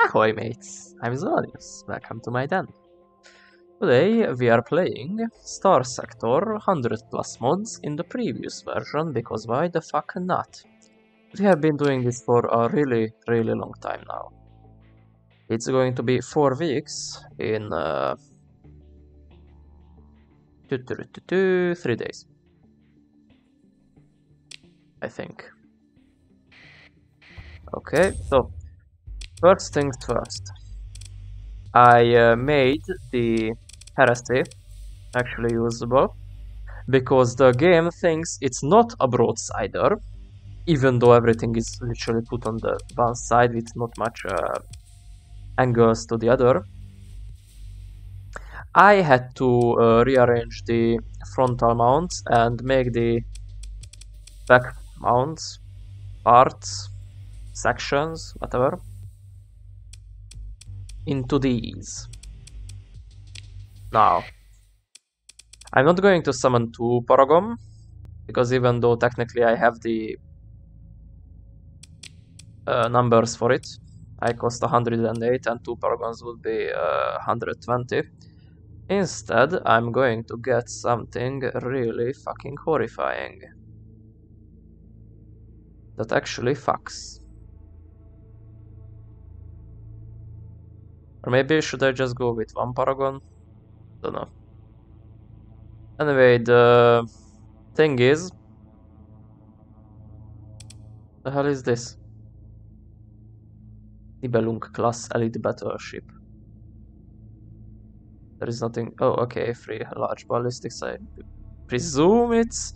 Ahoy mates, I'm Zonius, welcome to my den. Today we are playing Starsector 100 plus mods in the previous version, because why the fuck not? We have been doing this for a really long time now. It's going to be 4 weeks in 3 days, I think. Okay, so first things first. I made the heresy actually usable, because the game thinks it's not a broadsider, even though everything is literally put on the one side with not much angles to the other. I had to rearrange the frontal mounts and make the back mounts, parts, sections, whatever, into these. Now, I'm not going to summon 2 Paragon, because even though technically I have the numbers for it, I cost 108 and 2 Paragons would be 120. Instead, I'm going to get something really fucking horrifying. That actually fucks. Or maybe should I just go with 1 Paragon? Don't know. Anyway, the thing is... The hell is this? Nibelung class elite battleship. There is nothing... Oh, okay, 3 large ballistics. I presume it's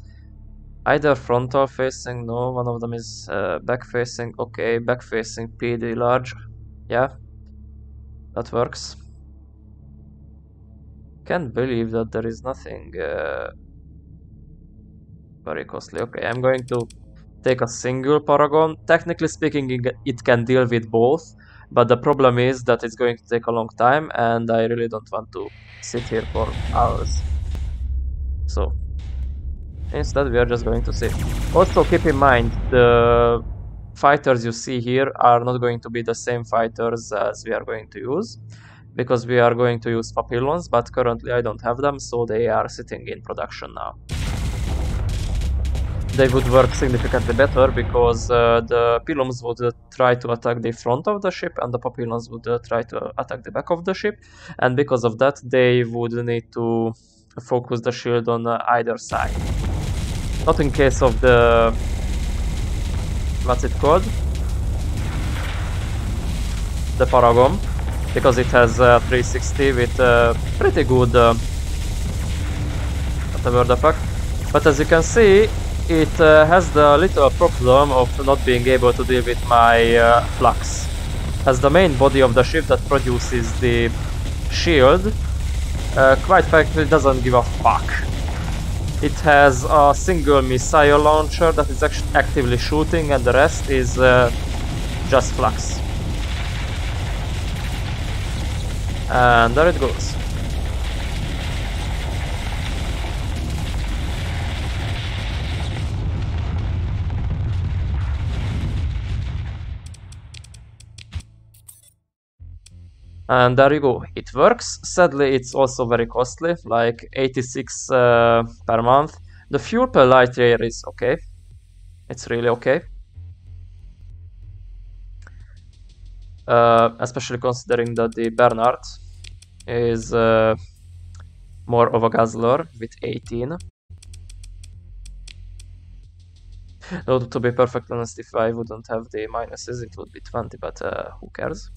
either frontal facing. No, one of them is back facing. Okay, back facing PD large. Yeah, that works. Can't believe that there is nothing very costly. Okay, I'm going to take a single Paragon. Technically speaking, it can deal with both, but the problem is that it's going to take a long time, and I really don't want to sit here for hours. So, instead we are just going to sit. Also keep in mind, the fighters you see here are not going to be the same fighters as we are going to use, because we are going to use Papillons, but currently I don't have them, so they are sitting in production now. They would work significantly better, because the Pilums would try to attack the front of the ship and the Papillons would try to attack the back of the ship, and because of that they would need to focus the shield on either side. Not in case of the... what's it called? The Paragon, because it has 360 with pretty good... whatever the fuck. But as you can see, it has the little problem of not being able to deal with my flux. As the main body of the ship that produces the shield, quite frankly doesn't give a fuck. It has a single missile launcher that is actively shooting, and the rest is just flux. And there it goes. And there you go, it works. Sadly, it's also very costly, like 86 per month. The fuel per light year is okay. It's really okay. Especially considering that the Bernard is more of a guzzler with 18. Though, to be perfectly honest, if I wouldn't have the minuses, it would be 20, but who cares?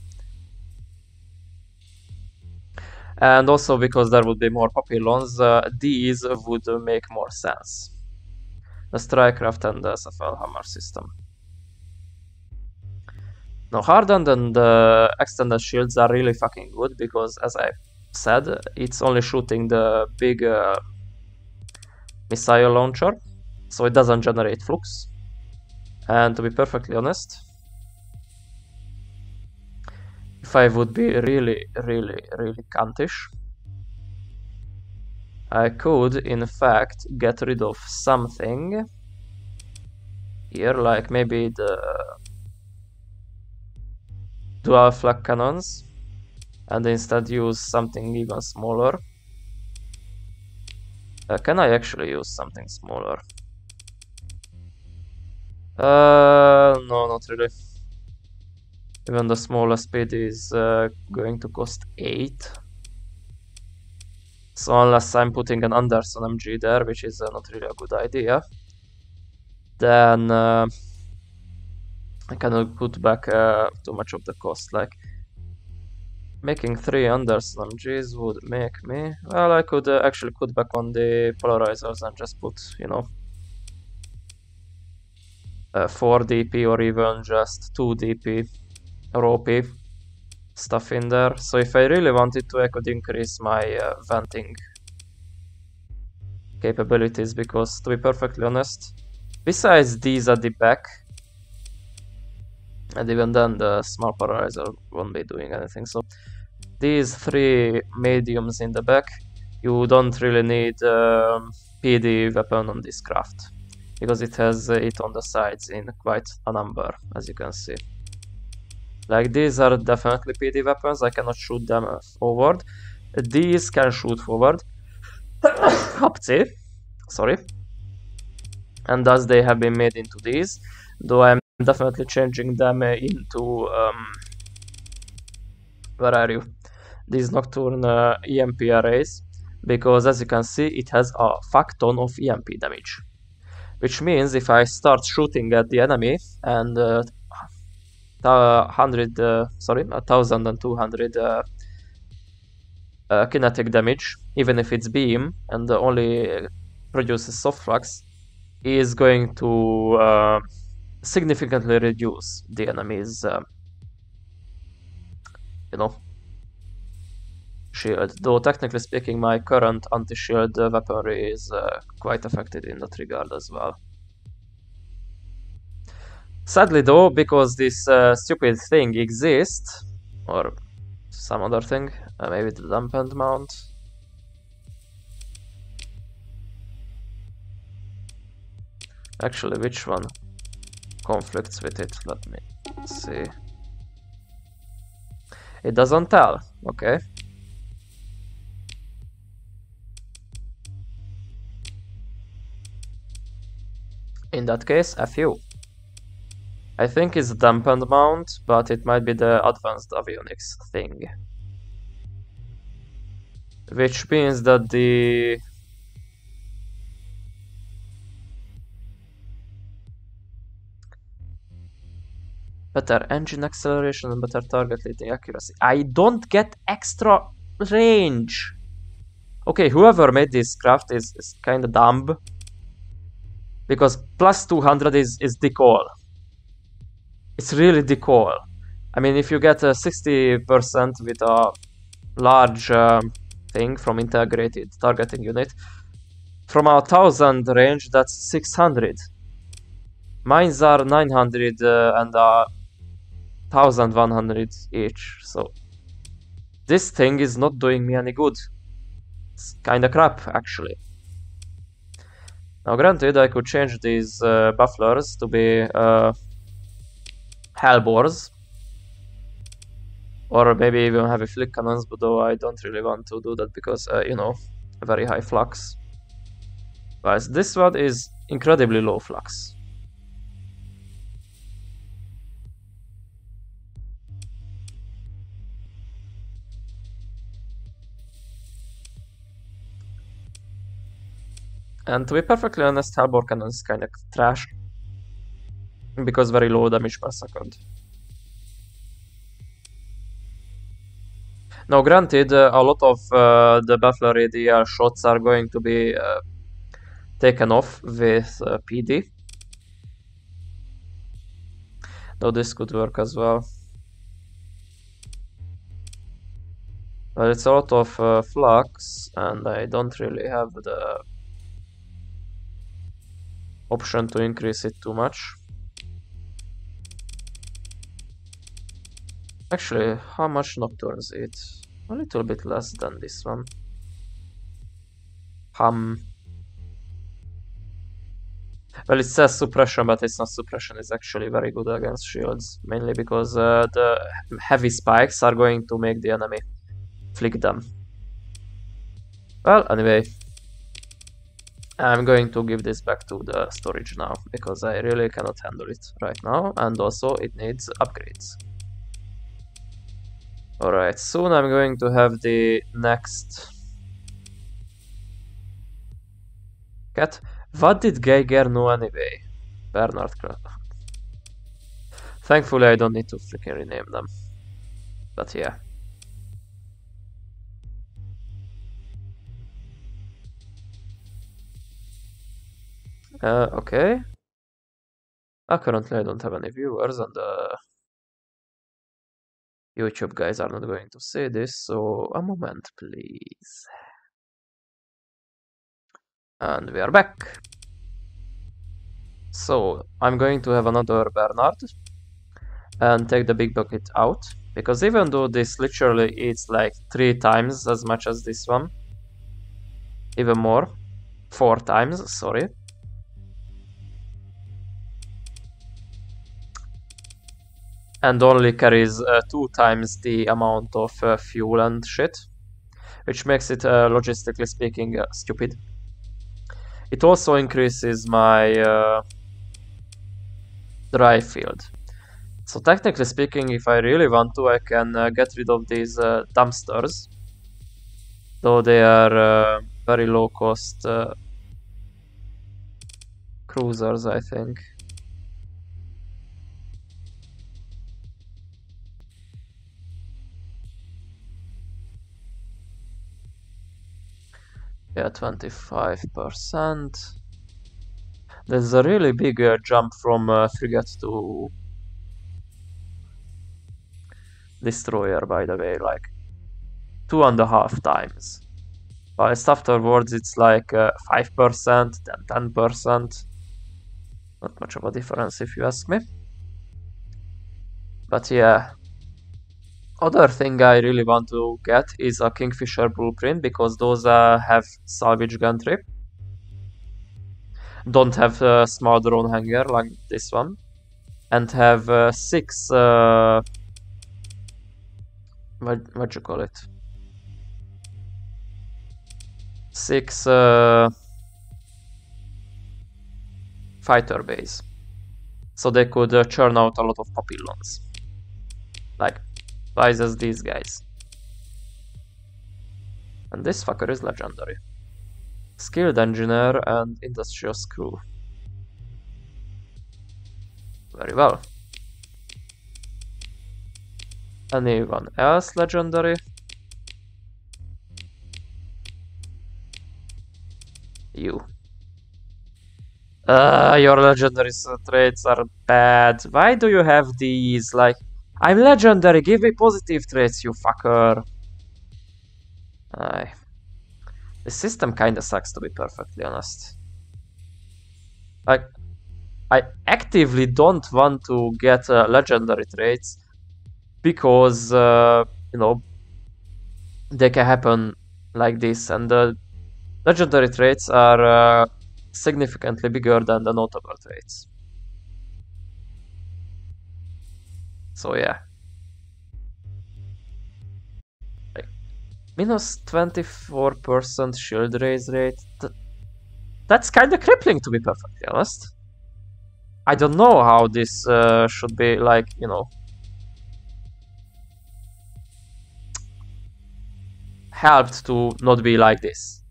And also because there would be more Papillons, these would make more sense. The Strikecraft and the Hammer system. Now, Hardened and Extended Shields are really fucking good, because, as I said, it's only shooting the big missile launcher, so it doesn't generate flux. And to be perfectly honest, if I would be really cuntish, I could in fact get rid of something here, like maybe the dual flak cannons and instead use something even smaller. Can I actually use something smaller? No, not really. Even the smallest speed is going to cost 8. So unless I'm putting an Anderson MG there, which is not really a good idea, then I cannot put back too much of the cost. Like, making 3 Anderson MGs would make me... Well, I could actually put back on the polarizers and just put, you know, 4 DP or even just 2 DP or OP stuff in there. So if I really wanted to, I could increase my venting capabilities, because to be perfectly honest, besides these at the back, and even then the small polarizer won't be doing anything, so these 3 mediums in the back, you don't really need PD weapon on this craft, because it has it on the sides in quite a number, as you can see. Like, these are definitely PD weapons, I cannot shoot them forward. These can shoot forward. Hopsy. Sorry. And thus they have been made into these, though I'm definitely changing them into where are you? These nocturne EMP arrays, because as you can see, it has a fuck ton of EMP damage, which means if I start shooting at the enemy and 1200 kinetic damage, even if it's beam and only produces soft flux, is going to significantly reduce the enemy's you know, shield. Though technically speaking, my current anti-shield weaponry is quite affected in that regard as well. Sadly though, because this stupid thing exists, or some other thing, maybe the dampened mount. Actually, which one conflicts with it? Let me see. It doesn't tell. Okay. In that case, FU. I think it's dampened mount, but it might be the advanced avionics thing. Which means that the... better engine acceleration and better target leading accuracy. I don't get extra range. Okay, whoever made this craft is kind of dumb. Because plus 200 is decoy. It's really decoy. I mean, if you get 60% with a large thing from integrated targeting unit, from a 1000 range, that's 600. Mines are 900 and 1100 each, so this thing is not doing me any good. It's kinda crap, actually. Now granted, I could change these bufflers to be hellbores, or maybe even heavy flick cannons, but though I don't really want to do that because, you know, very high flux. But this one is incredibly low flux. And to be perfectly honest, hellbore cannon is kind of trash, because very low damage per second. Now granted, a lot of the baffler ADL shots are going to be taken off with PD. Though this could work as well. But it's a lot of flux, and I don't really have the option to increase it too much. Actually, how much Nocturnes it? A little bit less than this one. Well, it says suppression, but it's not suppression. It's actually very good against shields, mainly because the heavy spikes are going to make the enemy flick them. Well, anyway, I'm going to give this back to the storage now, because I really cannot handle it right now, and also it needs upgrades. Alright, soon I'm going to have the next cat. What did Geiger know anyway? Bernard Club. Thankfully I don't need to freaking rename them. But yeah. Okay. Currently I don't have any viewers, and the YouTube guys are not going to see this, so a moment please. And we are back. So I'm going to have another Bernard and take the big bucket out, because even though this literally eats like 3 times as much as this one, even more, 4 times, sorry. And only carries 2 times the amount of fuel and shit, which makes it, logistically speaking, stupid. It also increases my dry field. So technically speaking, if I really want to, I can get rid of these dumpsters, though they are very low cost cruisers, I think. Yeah, 25%. There's a really big jump from frigate to destroyer, by the way, like 2.5 times. Whilst afterwards it's like 5%, then 10%. Not much of a difference if you ask me. But yeah. Other thing I really want to get is a Kingfisher blueprint, because those have salvage gantry. Don't have a small drone hanger like this one. And have 6... what you call it? 6 fighter bays. So they could churn out a lot of papillons. Like, twice as these guys. And this fucker is legendary. Skilled engineer and industrious crew. Very well. Anyone else legendary? You. Your legendary traits are bad. Why do you have these? Like, I'm legendary, give me positive traits, you fucker. Aye. The system kinda sucks, to be perfectly honest. Like, I actively don't want to get legendary traits, because, you know, they can happen like this, and the legendary traits are significantly bigger than the notable traits. So yeah. Like, minus 24% shield raise rate. That's kinda crippling, to be perfectly honest. I don't know how this should be, like, you know, helped to not be like this.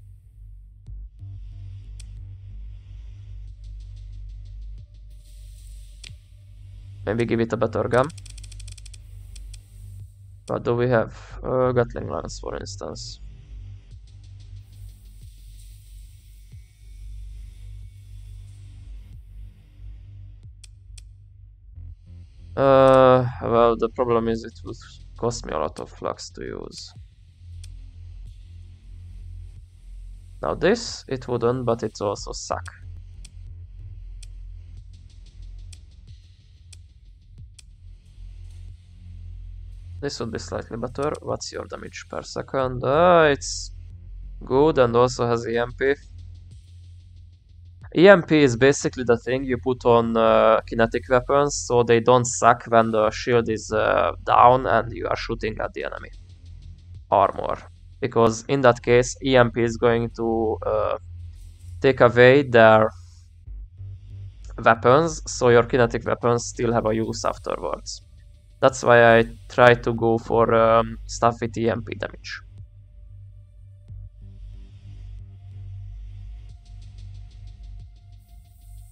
Maybe give it a better gun. What do we have? Gatling lance, for instance. Well, the problem is it would cost me a lot of flux to use. Now this, it wouldn't, but it also suck. This would be slightly better. What's your damage per second? It's good and also has EMP. EMP is basically the thing you put on kinetic weapons so they don't suck when the shield is down and you are shooting at the enemy armor. Because in that case, EMP is going to take away their weapons, so your kinetic weapons still have a use afterwards. That's why I try to go for stuff with EMP damage.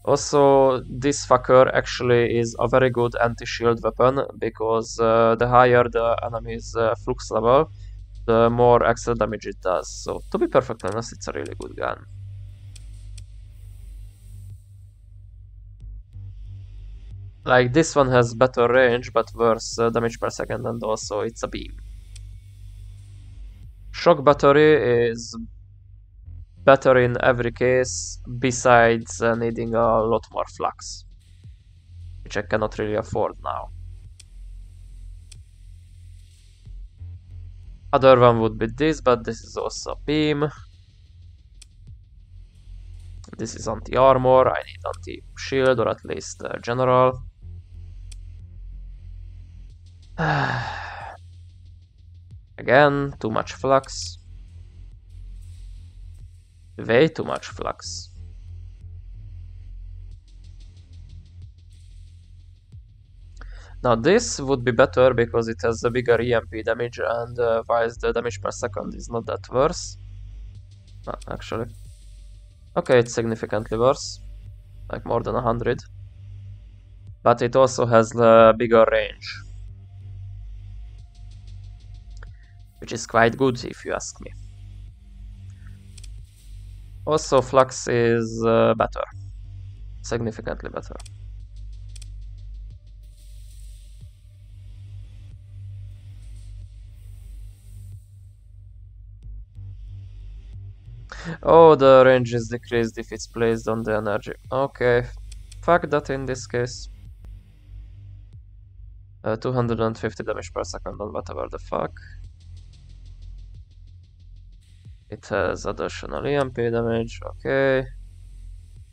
Also, this fucker actually is a very good anti-shield weapon, because the higher the enemy's flux level, the more extra damage it does. So, to be perfectly honest, it's a really good gun. Like, this one has better range, but worse damage per second, and also it's a beam. Shock battery is better in every case, besides needing a lot more flux, which I cannot really afford now. Other one would be this, but this is also beam. This is anti-armor, I need anti-shield, or at least general. Again, too much flux. Way too much flux. Now this would be better because it has a bigger EMP damage, and whilst the damage per second is not that worse. No, actually. Okay, it's significantly worse. Like more than 100. But it also has the bigger range. Which is quite good if you ask me. Also, flux is better. Significantly better. Oh, the range is decreased if it's placed on the energy. Okay, fuck that in this case. 250 damage per second on whatever the fuck. It has additional EMP damage, okay.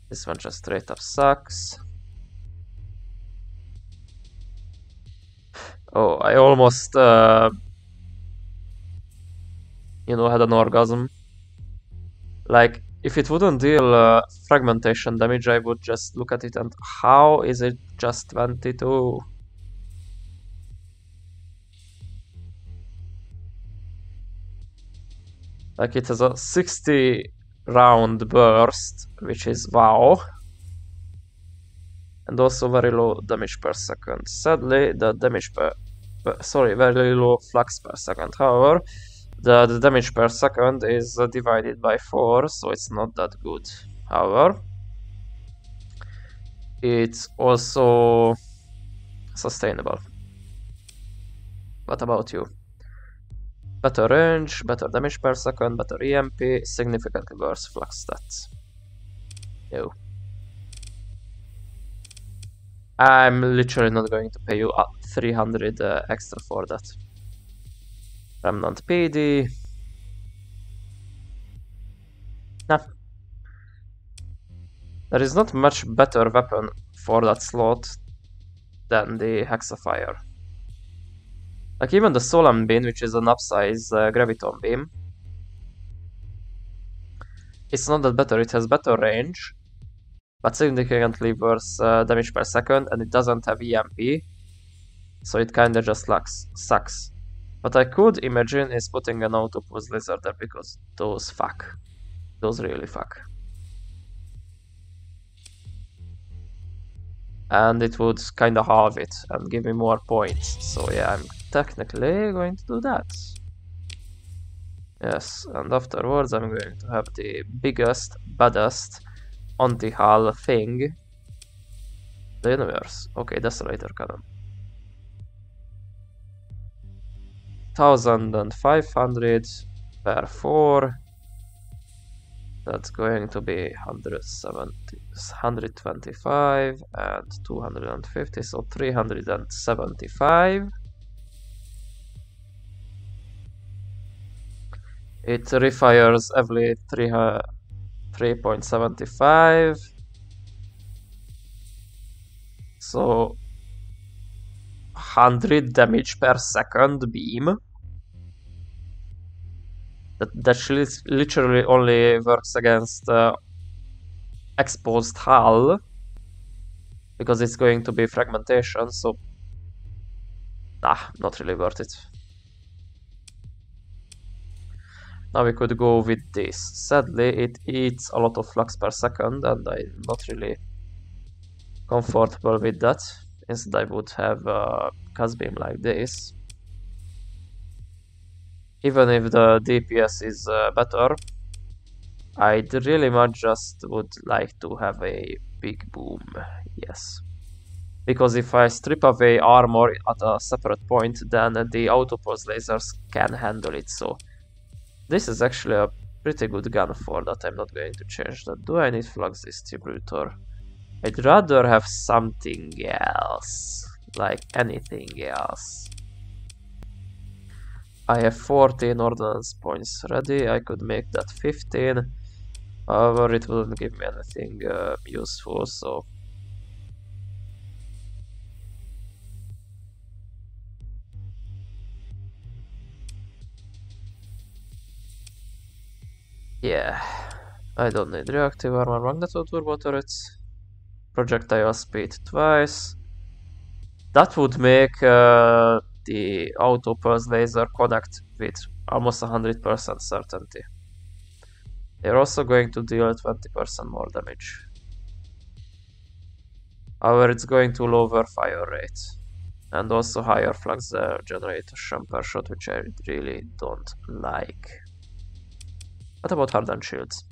This one just straight up sucks. Oh, I almost, you know, had an orgasm. Like, if it wouldn't deal fragmentation damage, I would just look at it and how is it just 22? Like, it has a 60 round burst, which is wow. And also very low damage per second. Sadly, the damage very low flux per second. However, the damage per second is divided by 4, so it's not that good. However, it's also sustainable. What about you? Better range, better damage per second, better EMP, significantly worse flux stats. No. I'm literally not going to pay you 300 extra for that. Remnant PD. Nah. There is not much better weapon for that slot than the Hexafire. Like even the Solan Beam, which is an upsize Graviton Beam, it's not that better, it has better range, but significantly worse damage per second, and it doesn't have EMP, so it kinda just sucks. What I could imagine is putting an Autopus Lizard there, because those fuck. Those really fuck. And it would kinda halve it and give me more points, so yeah, I'm technically going to do that. Yes, and afterwards I'm going to have the biggest, baddest anti-hull thing in the universe. Okay, Desolator Cannon. 1500 per 4. That's going to be 125 and 250, so 375. It refires every 3.75. So 100 damage per second beam. That literally only works against exposed hull, because it's going to be fragmentation, so not really worth it. Now we could go with this. Sadly, it eats a lot of flux per second, and I'm not really comfortable with that. Instead, I would have a cast beam like this. Even if the DPS is better, I'd really much just would like to have a big boom, yes. Because if I strip away armor at a separate point, then the autopulse lasers can handle it, so this is actually a pretty good gun for that. I'm not going to change that. Do I need flux distributor? I'd rather have something else, like anything else. I have 14 ordnance points ready. I could make that 15. However, it wouldn't give me anything useful, so yeah, I don't need reactive armor magneto turbo turrets. Projectile speed twice. That would make the auto pulse laser connect with almost 100% certainty. They're also going to deal 20% more damage. However, it's going to lower fire rate and also higher flux generation per shot, which I really don't like. What about hardened shields?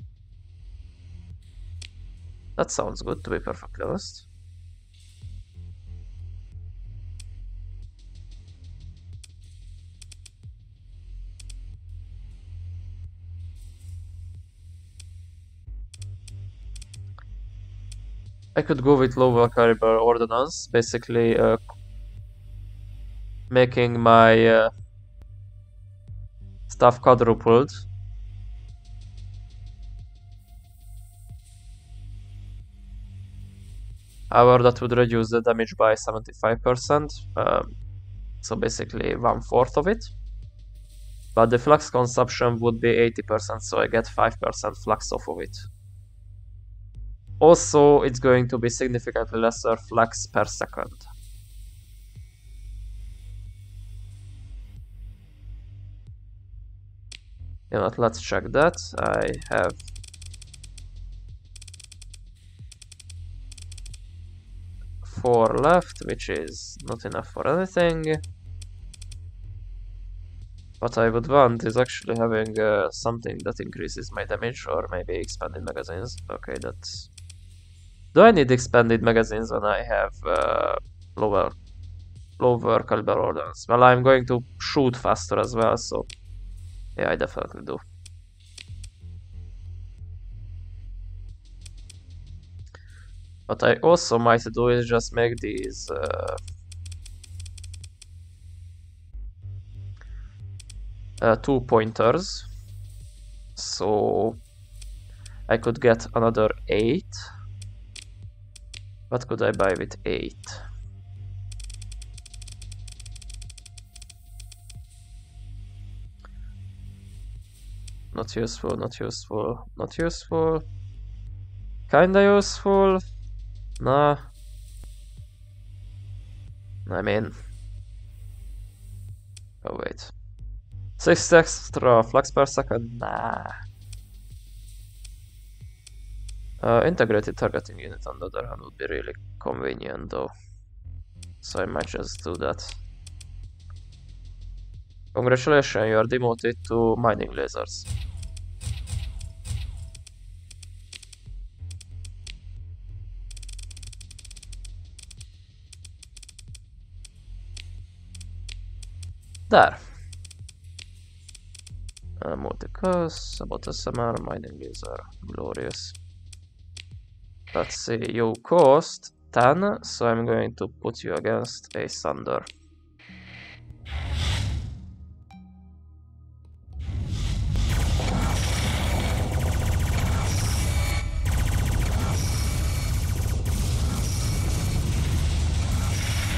That sounds good, to be perfectly honest. I could go with lower caliber ordnance, basically making my stuff quadrupled. However, that would reduce the damage by 75%, so basically 1/4 of it. But the flux consumption would be 80%, so I get 5% flux off of it. Also, it's going to be significantly lesser flux per second. You know what, let's check that. I have four left, which is not enough for anything. What I would want is actually having something that increases my damage, or maybe expanded magazines. Okay, that's... Do I need expanded magazines when I have lower caliber ordnance? Well, I'm going to shoot faster as well, so yeah, I definitely do. What I also might do is just make these 2 pointers, so I could get another 8. What could I buy with 8? Not useful, not useful, not useful. Kinda useful. Nah. I mean... Oh wait. 6 extra flux per second? Nah. Integrated targeting unit on the other hand would be really convenient though. So I might just do that. Congratulations, you are demoted to mining lasers. There. Multicast, sabotage SMR, mining laser, glorious. Let's see, you cost 10, so I'm going to put you against a Thunder.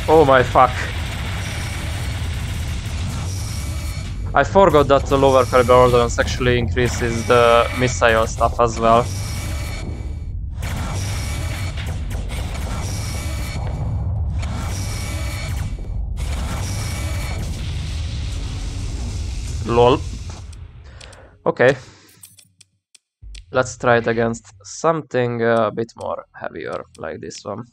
Oh my fuck. I forgot that the lower caliber ordnance actually increases the missile stuff as well. Lol. Okay. Let's try it against something a bit more heavier, like this one.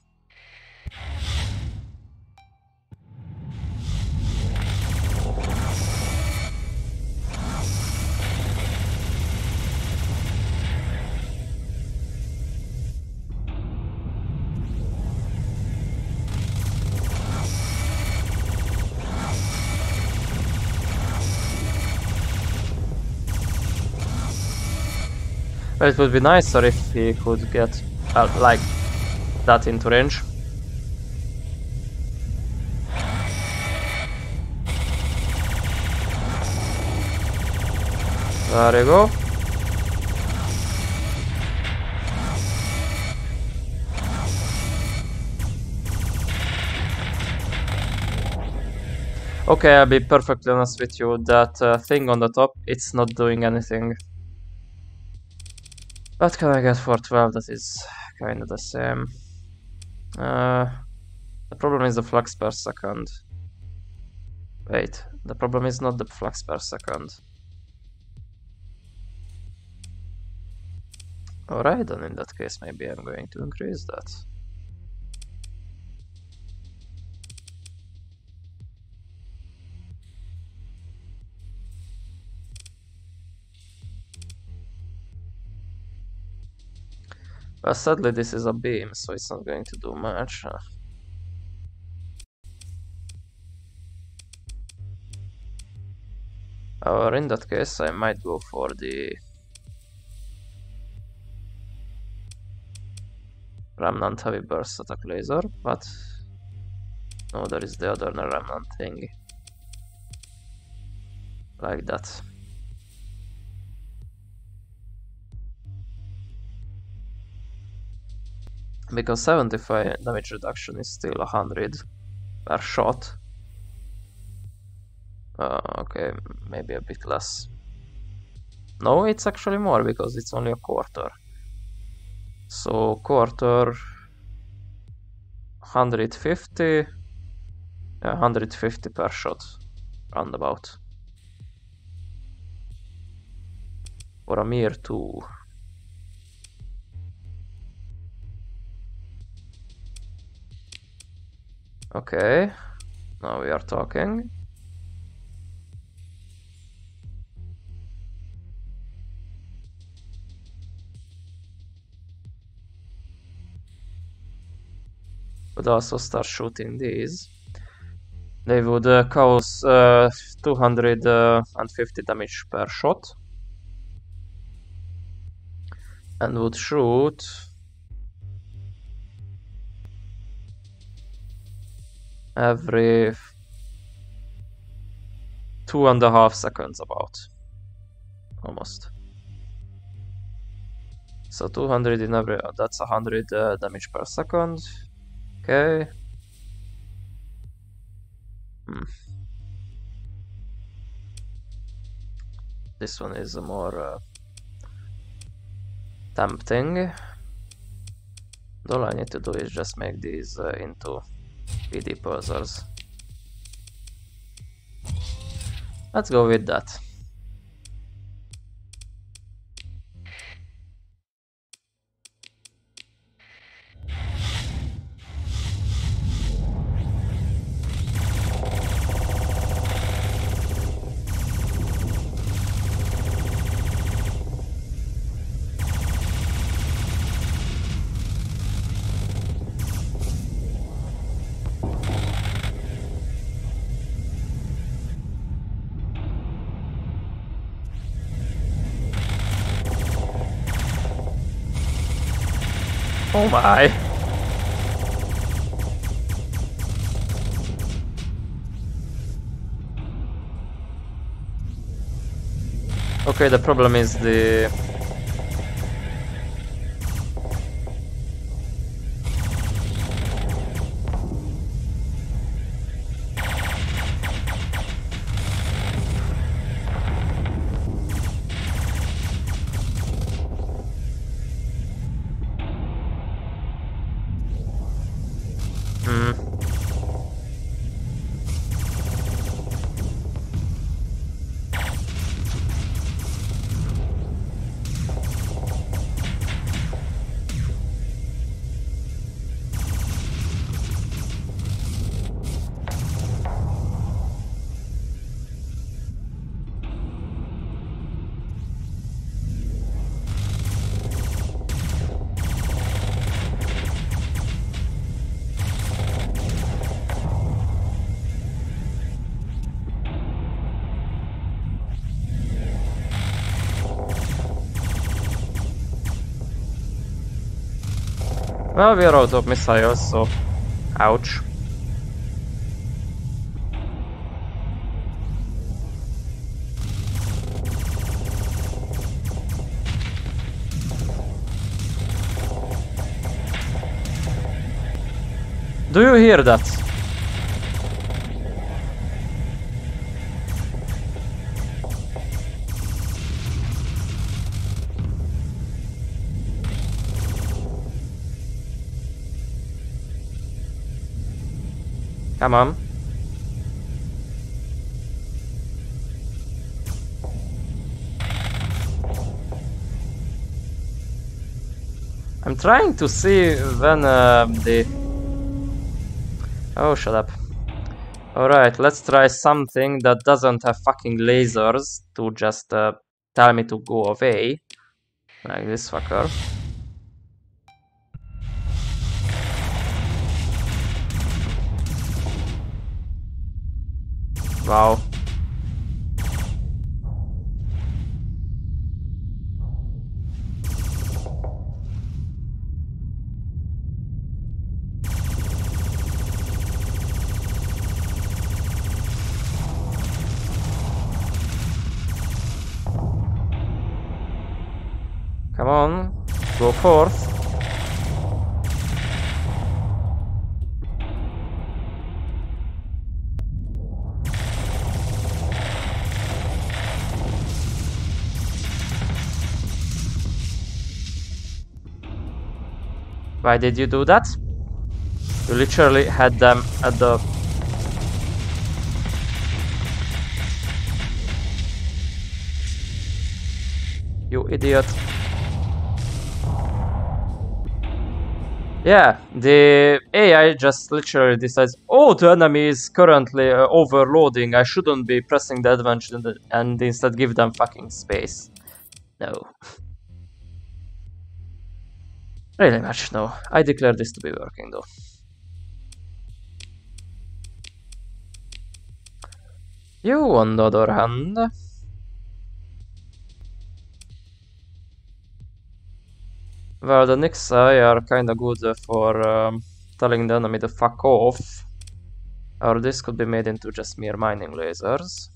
But it would be nicer if he could get like that into range. There you go. Okay, I'll be perfectly honest with you, that thing on the top, it's not doing anything. What can I get for 12? That is kind of the same. The problem is the flux per second. Wait, the problem is not the flux per second. Alright, then in that case maybe I'm going to increase that. But sadly this is a beam, so it's not going to do much. Or in that case I might go for the remnant heavy burst attack laser, but no, there is the other remnant thing. Like that. Because 75 damage reduction is still 100 per shot. Okay, maybe a bit less. No, it's actually more because it's only a quarter. So quarter 150, 150 per shot, roundabout. For a mere 2. Okay, now we are talking. Would also start shooting these. They would cause 250 damage per shot. And would shoot every 2.5 seconds about. Almost. So 200 in every, that's 100 damage per second. Okay. This one is more tempting. All I need to do is just make these into PD puzzles. Let's go with that. Oh my! Okay, the problem is the... Well, we are out of missiles, so ouch. Do you hear that? Come on. I'm trying to see when the... Oh, shut up. Alright, let's try something that doesn't have fucking lasers to just tell me to go away. Like this fucker. Wow. Come on, go forth. Why did you do that? You literally had them at the... You idiot. Yeah, the AI just literally decides, oh, the enemy is currently overloading, I shouldn't be pressing the advantage and instead give them fucking space. No. Really much no. I declare this to be working though. You, on the other hand... Well, the Nixai are kinda good for telling the enemy to fuck off. Or this could be made into just mere mining lasers.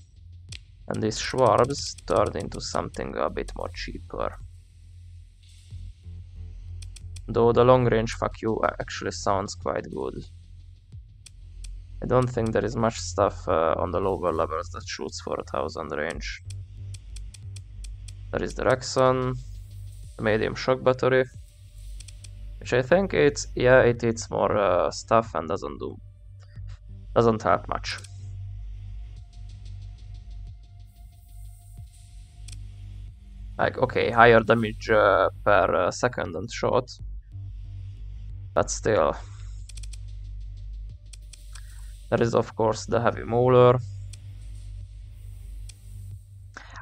And these Schwarbs turned into something a bit more cheaper. Though the long range fuck you actually sounds quite good. I don't think there is much stuff on the lower levels that shoots for 1000 range. There is the Rexon, the medium shock battery, which I think it eats more stuff and doesn't help much. Like, okay, higher damage per second and shot, but still. There is of course the heavy mauler.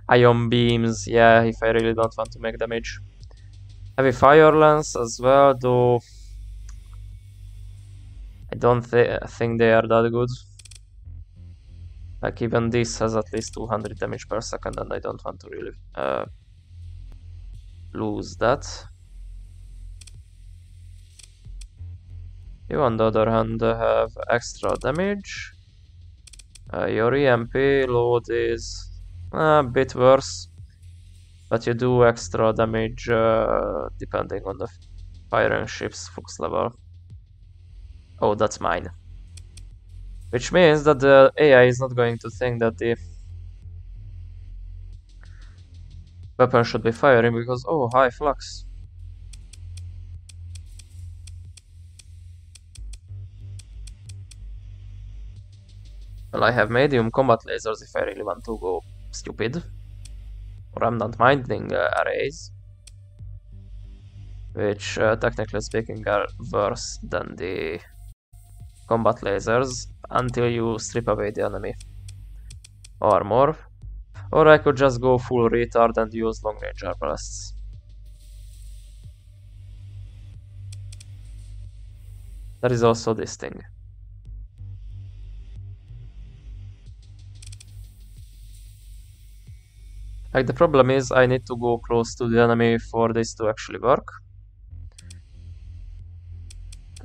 Ion beams, yeah, if I really don't want to make damage. Heavy fire lance as well, though I don't think they are that good. Like even this has at least 200 damage per second and I don't want to really lose that. You on the other hand have extra damage. Your EMP load is a bit worse, but you do extra damage depending on the firing ship's flux level. Oh, that's mine. Which means that the AI is not going to think that the weapon should be firing because, oh, high flux. Well, I have medium combat lasers if I really want to go stupid. Or I'm not minding arrays. Which, technically speaking, are worse than the combat lasers until you strip away the enemy armor. Or I could just go full retard and use long range blasts. There is also this thing. Like the problem is I need to go close to the enemy for this to actually work.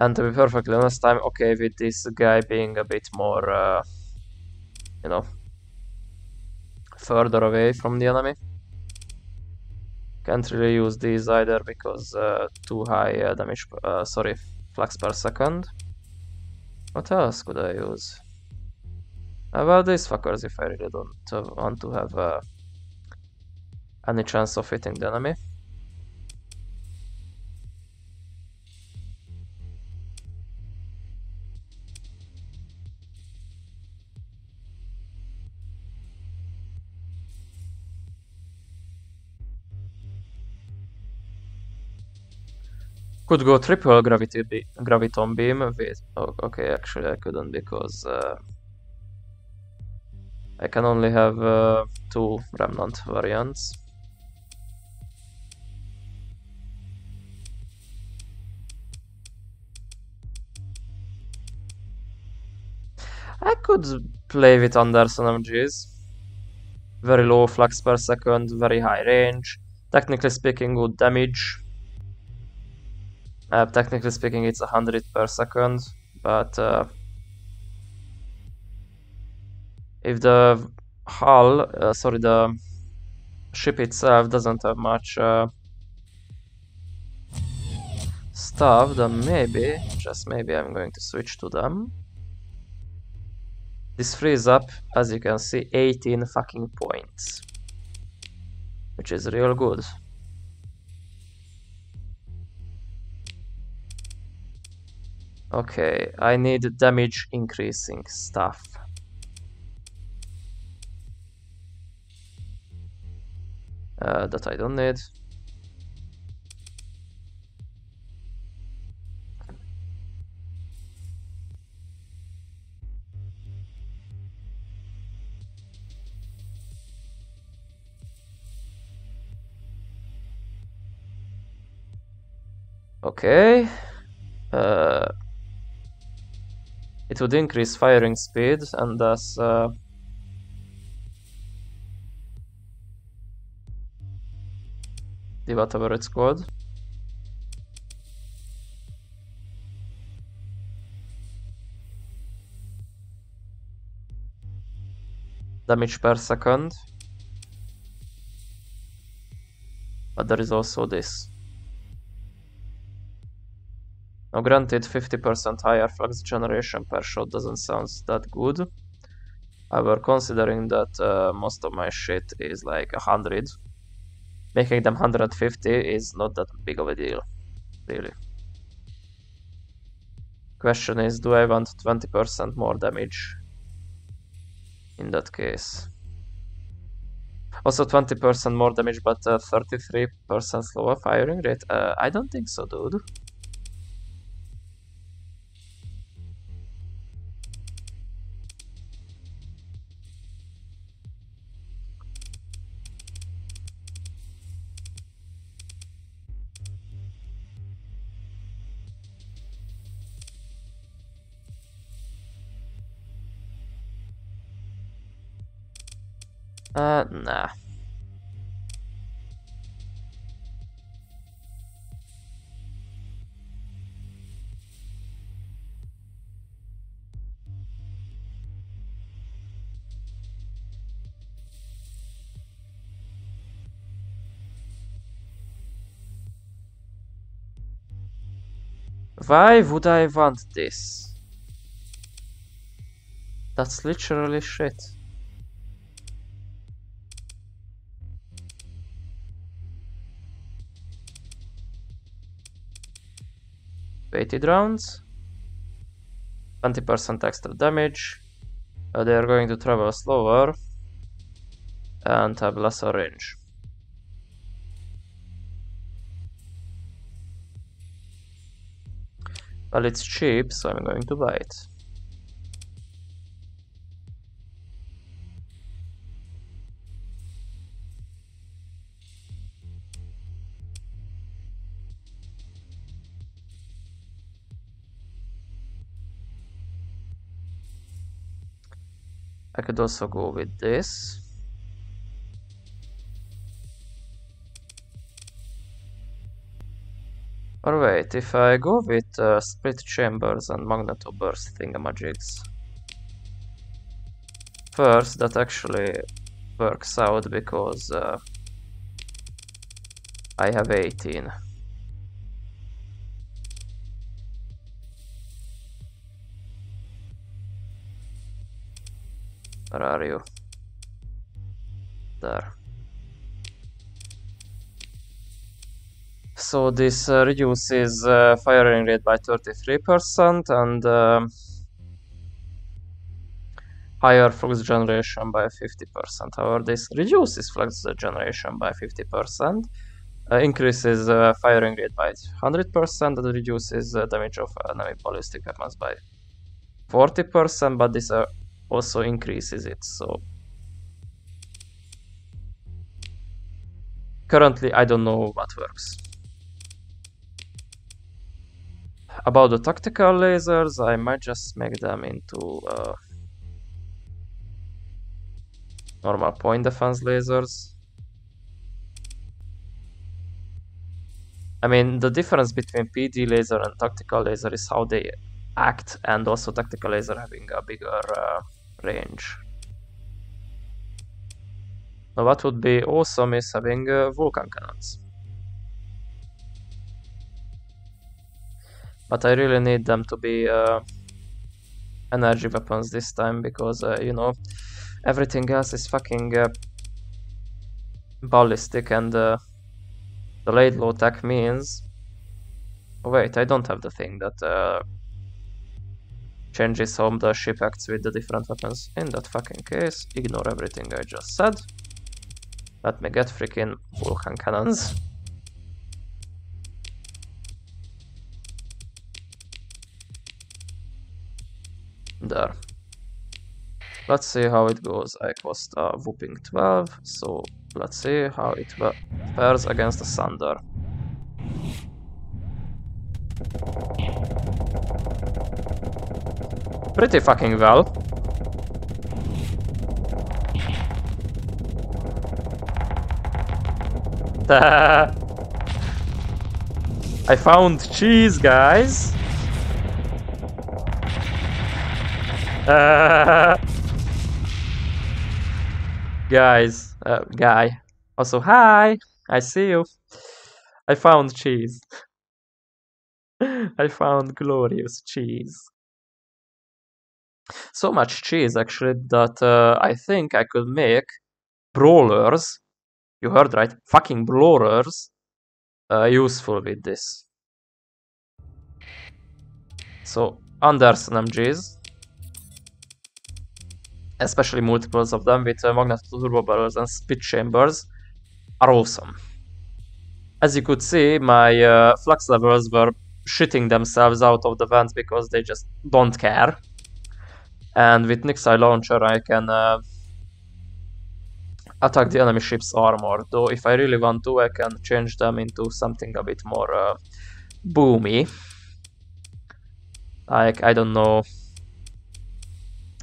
And to be perfectly honest, I'm okay with this guy being a bit more, you know, further away from the enemy. Can't really use these either because too high damage, sorry, flux per second. What else could I use? Well, these fuckers if I really don't want to have any chance of hitting the enemy. Could go triple graviton beam with... Oh, okay, actually I couldn't because I can only have 2 remnant variants. I could play with Anderson MGs. Very low flux per second, very high range. Technically speaking, good damage. Technically speaking, it's 100 per second, but if the hull, sorry, the ship itself doesn't have much stuff, then maybe, just maybe, I'm going to switch to them. This frees up, as you can see, 18 fucking points, which is real good. Okay, I need damage increasing stuff. That I don't need. Okay. It would increase firing speed and thus the whatever it's called. Damage per second. But there is also this. Now granted, 50% higher flux generation per shot doesn't sound that good. However, considering that most of my shit is like 100, making them 150 is not that big of a deal, really. Question is, do I want 20% more damage in that case? Also 20% more damage, but 33% slower firing rate? I don't think so, dude. Nah. Why would I want this? That's literally shit. Weighted rounds. 20% extra damage. They are going to travel slower and have lesser range. Well, it's cheap, so I'm going to buy it. I could also go with this. Or wait, if I go with split chambers and magneto-burst thingamajigs. First, that actually works out because I have 18. Where are you? There. So this reduces firing rate by 33% and higher flux generation by 50%. However, this reduces flux generation by 50%, increases firing rate by 100%, and reduces damage of enemy ballistic weapons by 40%, but this also increases it, so currently I don't know what works. About the tactical lasers, I might just make them into normal point defense lasers. I mean, the difference between PD laser and tactical laser is how they act, and also tactical laser having a bigger range. Now what would be awesome is having Vulcan cannons. But I really need them to be energy weapons this time, because, you know, everything else is fucking ballistic, and the late low tech means... Oh, wait, I don't have the thing that changes how the ship acts with the different weapons. In that fucking case, ignore everything I just said. Let me get freaking Vulcan cannons. There. Let's see how it goes. I cost a whooping 12, so let's see how it fares against the Thunder. Pretty fucking well. I found cheese, guys. Guys, guy. Also, hi. I see you. I found cheese. I found glorious cheese. So much cheese, actually, that I think I could make brawlers. You heard right, fucking brawlers. Useful with this. So, Anderson MGs, especially multiples of them with magneto turbo barrels and split chambers, are awesome. As you could see, my flux levels were shitting themselves out of the vents because they just don't care. And with Nixai launcher, I can attack the enemy ship's armor. Though if I really want to, I can change them into something a bit more boomy. Like, I don't know,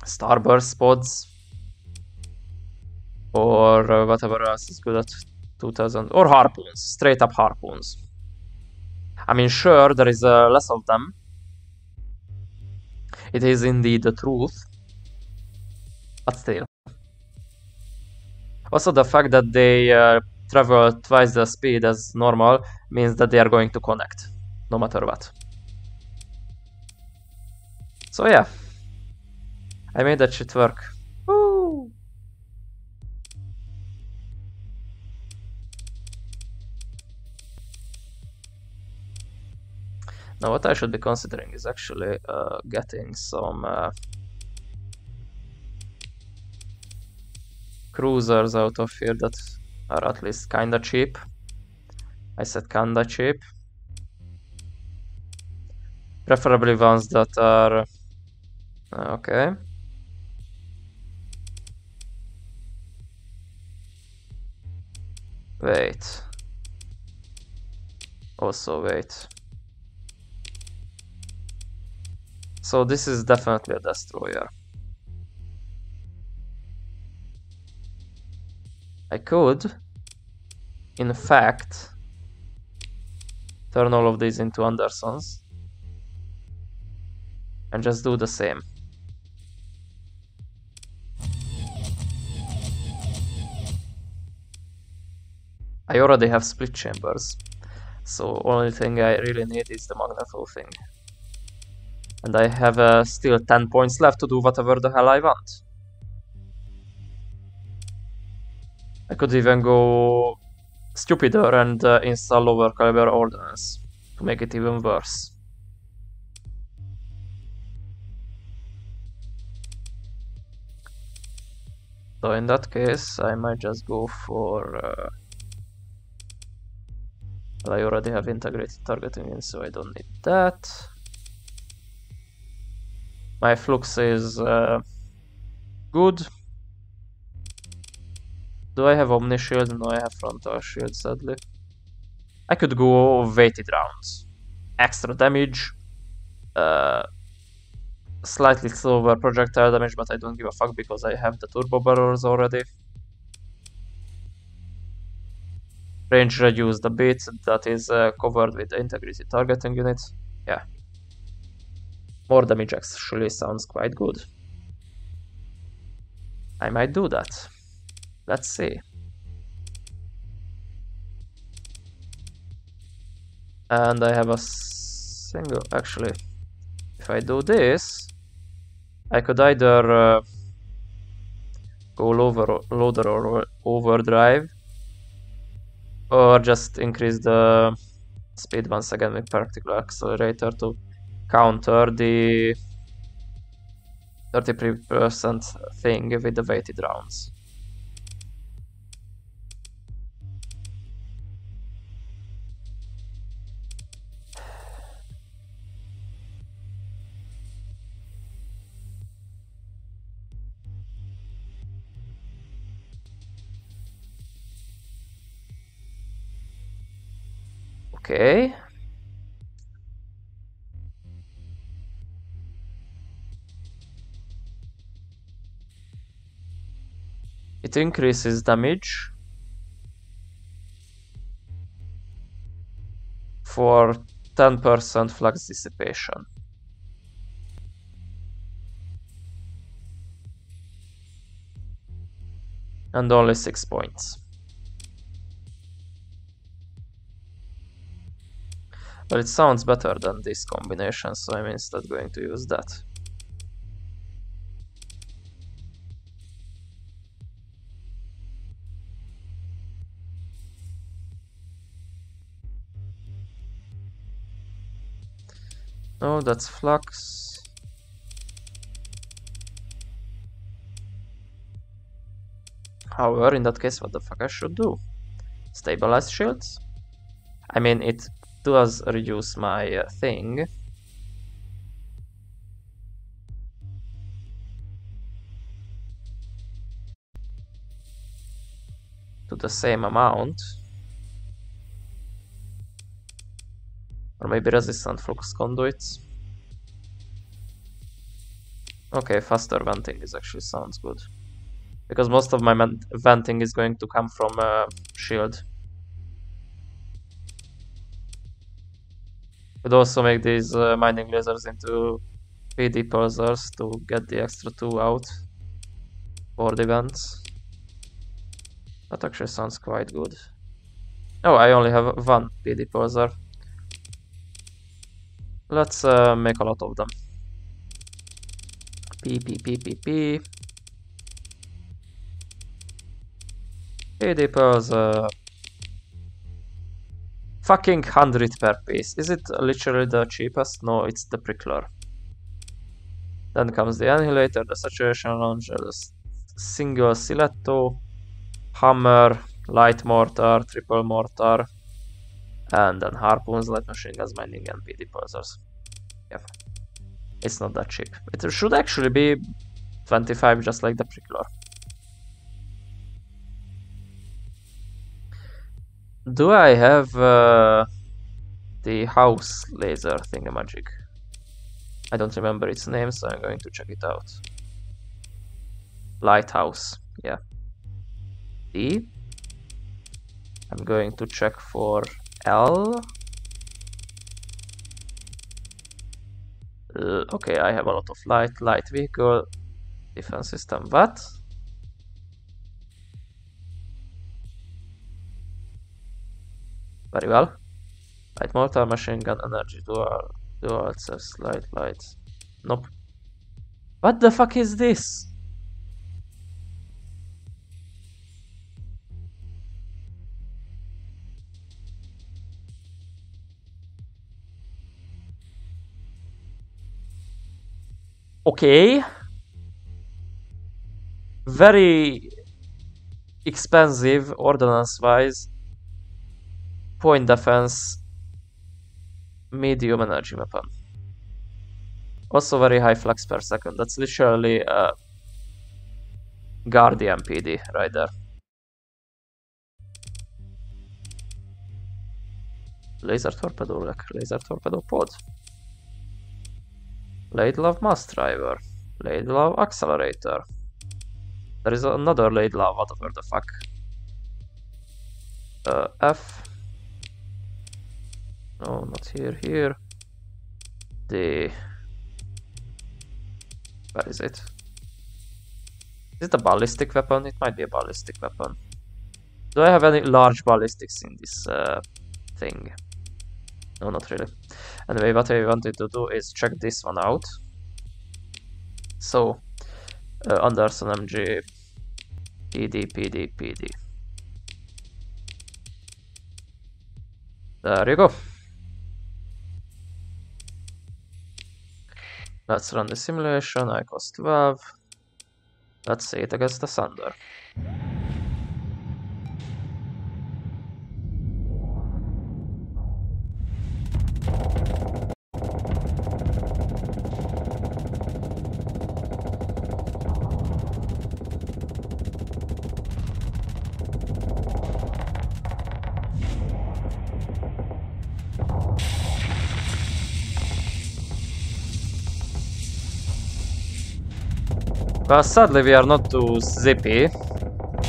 Starburst pods, or whatever else is good at 2000, or harpoons, straight up harpoons. I mean, sure, there is less of them. It is indeed the truth, but still. Also, the fact that they travel twice the speed as normal means that they are going to connect, no matter what. So yeah, I made that shit work. Woo! Now what I should be considering is actually getting some cruisers out of here that are at least kinda cheap. I said kinda cheap. Preferably ones that are... okay. Wait. Also wait. So this is definitely a destroyer. I could, in fact, turn all of these into Andersons and just do the same. I already have split chambers, so only thing I really need is the magnetol thing. And I have still 10 points left to do whatever the hell I want. I could even go stupider and install lower caliber ordnance to make it even worse. So in that case, I might just go for... well, I already have integrated targeting in, so I don't need that. My flux is good. Do I have Omni Shield? No, I have Frontal Shield, sadly. I could go weighted rounds. Extra damage. Slightly slower projectile damage, but I don't give a fuck because I have the turbo barrels already. Range reduced a bit, that is covered with the integrated targeting unit. Yeah. More damage actually sounds quite good. I might do that. Let's see. And I have a single... Actually, if I do this, I could either go loader or overdrive, or just increase the speed once again with particle accelerator to counter the 33% thing with the weighted rounds. Okay. It increases damage for 10% flux dissipation. And only 6 points. But it sounds better than this combination, so I'm instead going to use that. No, that's flux. However, in that case, what the fuck I should do? Stabilize shields? I mean, it does reduce my thing. To the same amount. Or maybe resistant flux conduits. Okay, faster venting is actually sounds good. Because most of my venting is going to come from shield. Could also make these mining lasers into PD pulsars to get the extra 2 out for the vents. That actually sounds quite good. Oh, I only have 1 PD pulsar. Let's make a lot of them. P. PD pulsar. Fucking 100 per piece. Is it literally the cheapest? No, it's the prickler. Then comes the annihilator, the saturation launcher, the single stiletto, hammer, light mortar, triple mortar, and then harpoons, light machine guns, mining, and PD pulsars. Yeah, it's not that cheap. It should actually be 25, just like the prickler. Do I have the house laser thingamajig? I don't remember its name, so I'm going to check it out. Lighthouse, yeah. D. I'm going to check for L. Okay, I have a lot of light vehicle, defense system. What? Very well. Light mortar, machine gun, energy, dual access, light. Nope. What the fuck is this? Okay. Very expensive ordnance-wise. Point defense, medium energy weapon. Also very high flux per second. That's literally a Guardian PD right there. Laser torpedo, laser torpedo pod. Laidlaw mass driver. Laidlaw accelerator. There is another Laidlaw, whatever the fuck. F. No, not here. D. Where is it? Is it a ballistic weapon? It might be a ballistic weapon. Do I have any large ballistics in this thing? No, not really. Anyway, what I wanted to do is check this one out. So, Anderson MG, PD. There you go. Let's run the simulation. I cost 12. Let's see it against the Thunder. Well, sadly we are not too zippy,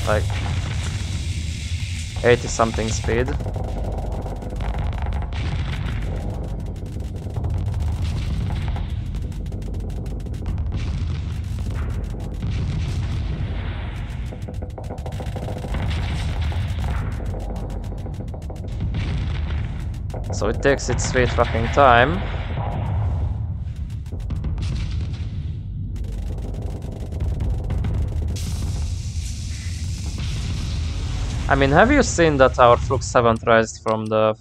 like 80 something speed. So it takes its sweet fucking time. I mean, have you seen that our flux haven't raised from the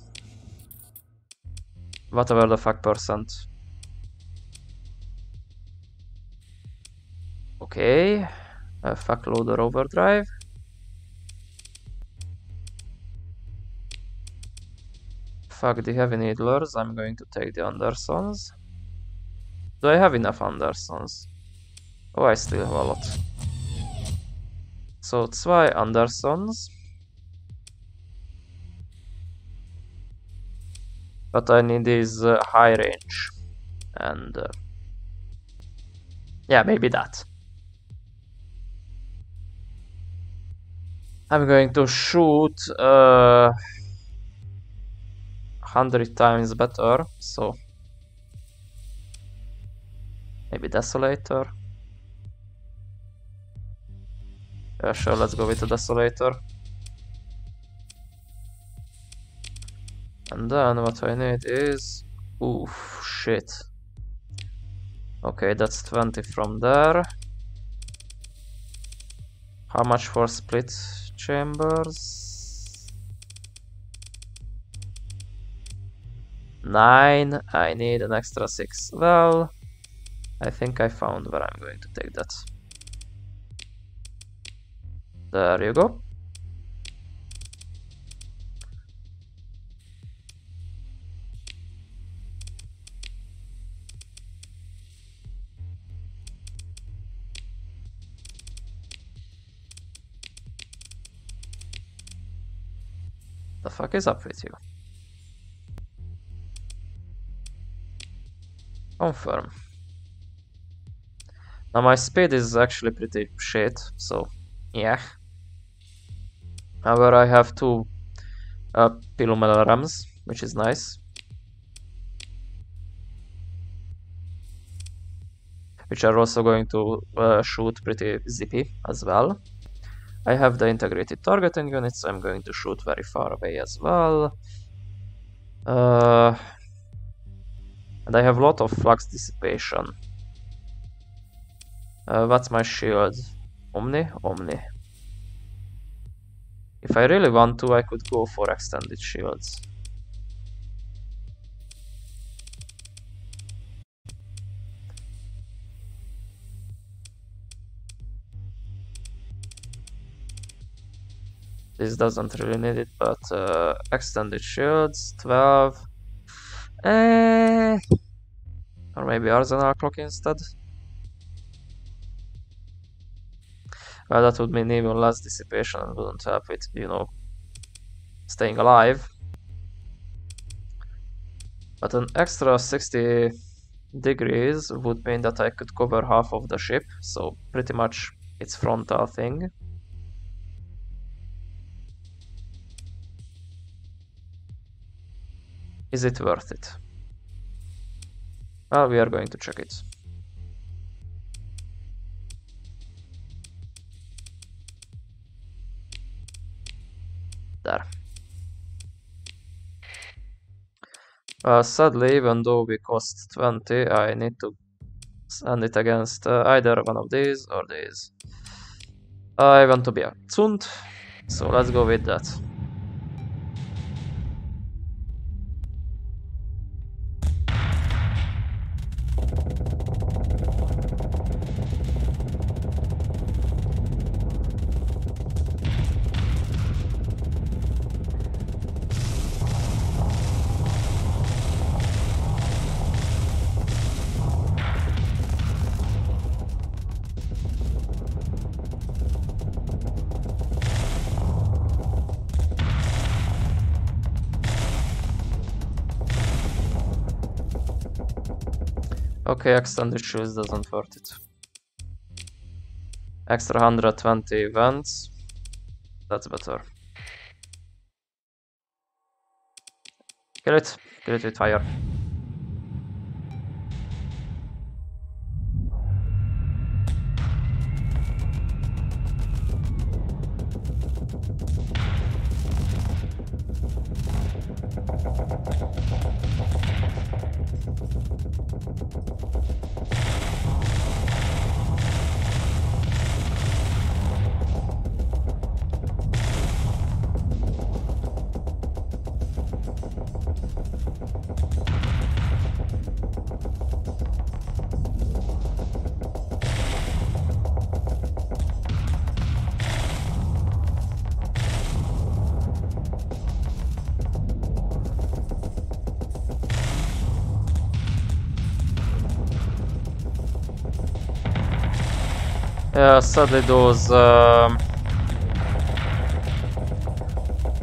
whatever the fuck percent? Okay, fuck loader overdrive. Fuck the heavy needlers, I'm going to take the Andersons. Do I have enough Andersons? Oh, I still have a lot. So, 2 Andersons. But I need is high range. And yeah, maybe that. I'm going to shoot 100 times better, so maybe Desolator. Yeah, sure, let's go with the Desolator. And then what I need is... oof, shit. Okay, that's 20 from there. How much for split chambers? 9. I need an extra 6. Well, I think I found where I'm going to take that. There you go. The fuck is up with you? Confirm. Now my speed is actually pretty shit, so yeah. However, I have 2 Pilumel rams, which is nice. which are also going to shoot pretty zippy as well. I have the integrated targeting units, so I'm going to shoot very far away as well. And I have a lot of flux dissipation. What's my shield? Omni? Omni. If I really want to, I could go for extended shields. This doesn't really need it, but extended shields, 12. Or maybe Arsenal clock instead. Well, that would mean even less dissipation and wouldn't help with, you know, staying alive. But an extra 60 degrees would mean that I could cover half of the ship, so pretty much its frontal thing. Is it worth it? Well, we are going to check it. There. Sadly, even though we cost 20, I need to send it against either one of these or these. I want to be a Zund, so let's go with that. Okay, extended shields doesn't worth it. Extra 120 events. That's better. Kill it with fire. Yeah, sadly those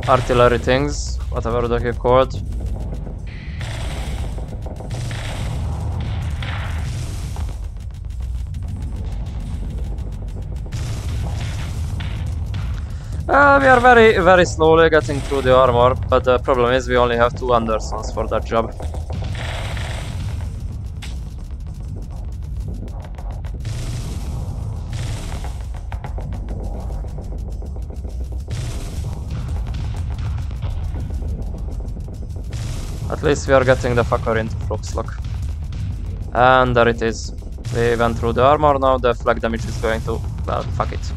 artillery things, whatever they're called. We are very slowly getting through the armor, but the problem is we only have 2 Andersons for that job. At least we are getting the fucker into flux lock. And there it is. We went through the armor, now the flak damage is going to... well, fuck it.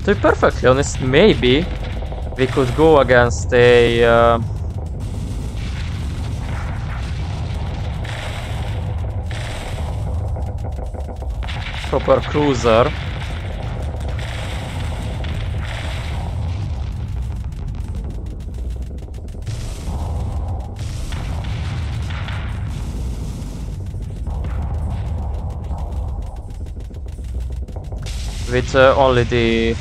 To be perfectly honest, maybe we could go against a proper cruiser. with only the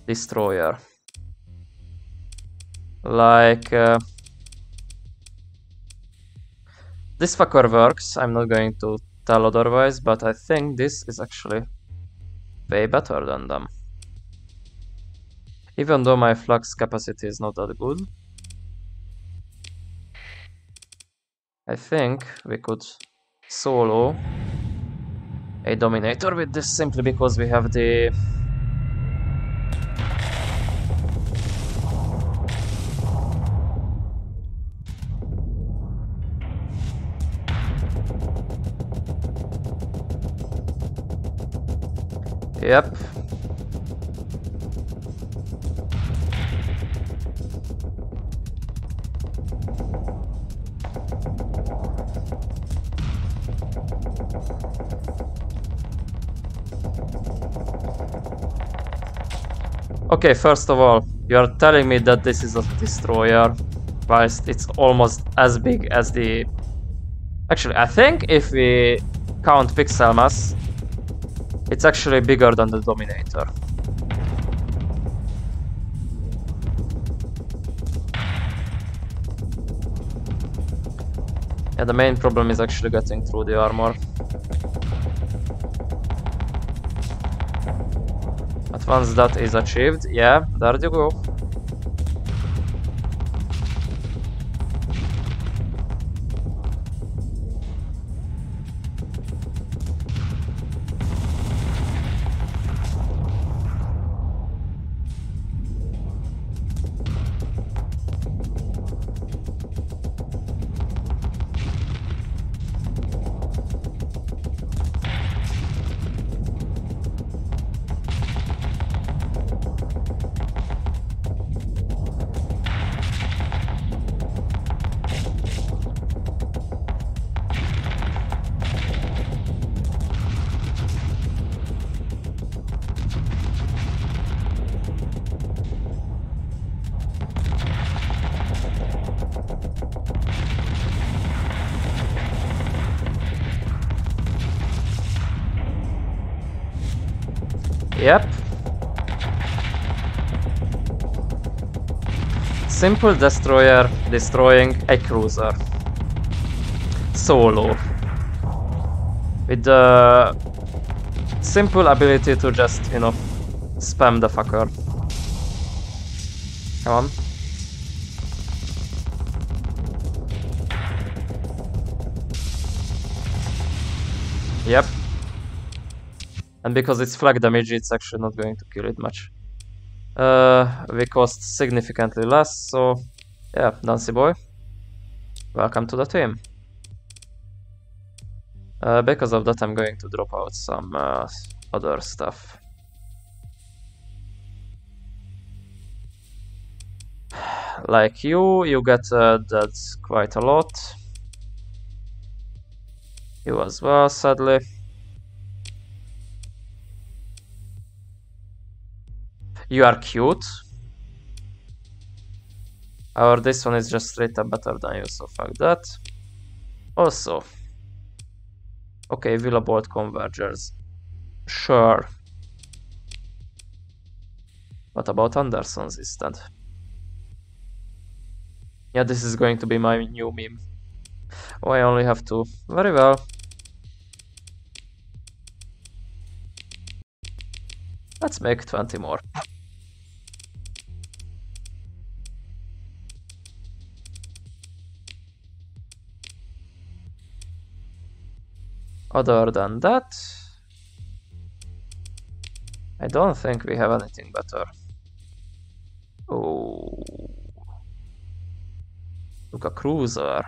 destroyer. Like this fucker works. I'm not going to tell otherwise, but I think this is actually way better than them. Even though my flux capacity is not that good, I think we could solo a Dominator with this simply because we have the... Yep. Okay, first of all, you're telling me that this is a destroyer, whilst it's almost as big as the... Actually, I think if we count pixel mass, it's actually bigger than the Dominator. Yeah, the main problem is actually getting through the armor. But once that is achieved, yeah, there you go. Yep. Simple destroyer destroying a cruiser. Solo. With the simple ability to just, you know, spam the fucker. Come on. Yep. And because it's flag damage, it's actually not going to kill it much. We cost significantly less, so yeah, Nancy boy, welcome to the team. Because of that, I'm going to drop out some other stuff. Like you get that quite a lot. You as well, sadly. You are cute. Or this one is just straight up better than you, so fuck that. Also, okay, Villa Bolt Convergers. Sure. What about Anderson's instead? Yeah, this is going to be my new meme. Oh, I only have two. Very well. Let's make 20 more. Other than that, I don't think we have anything better. Oh, look, a cruiser.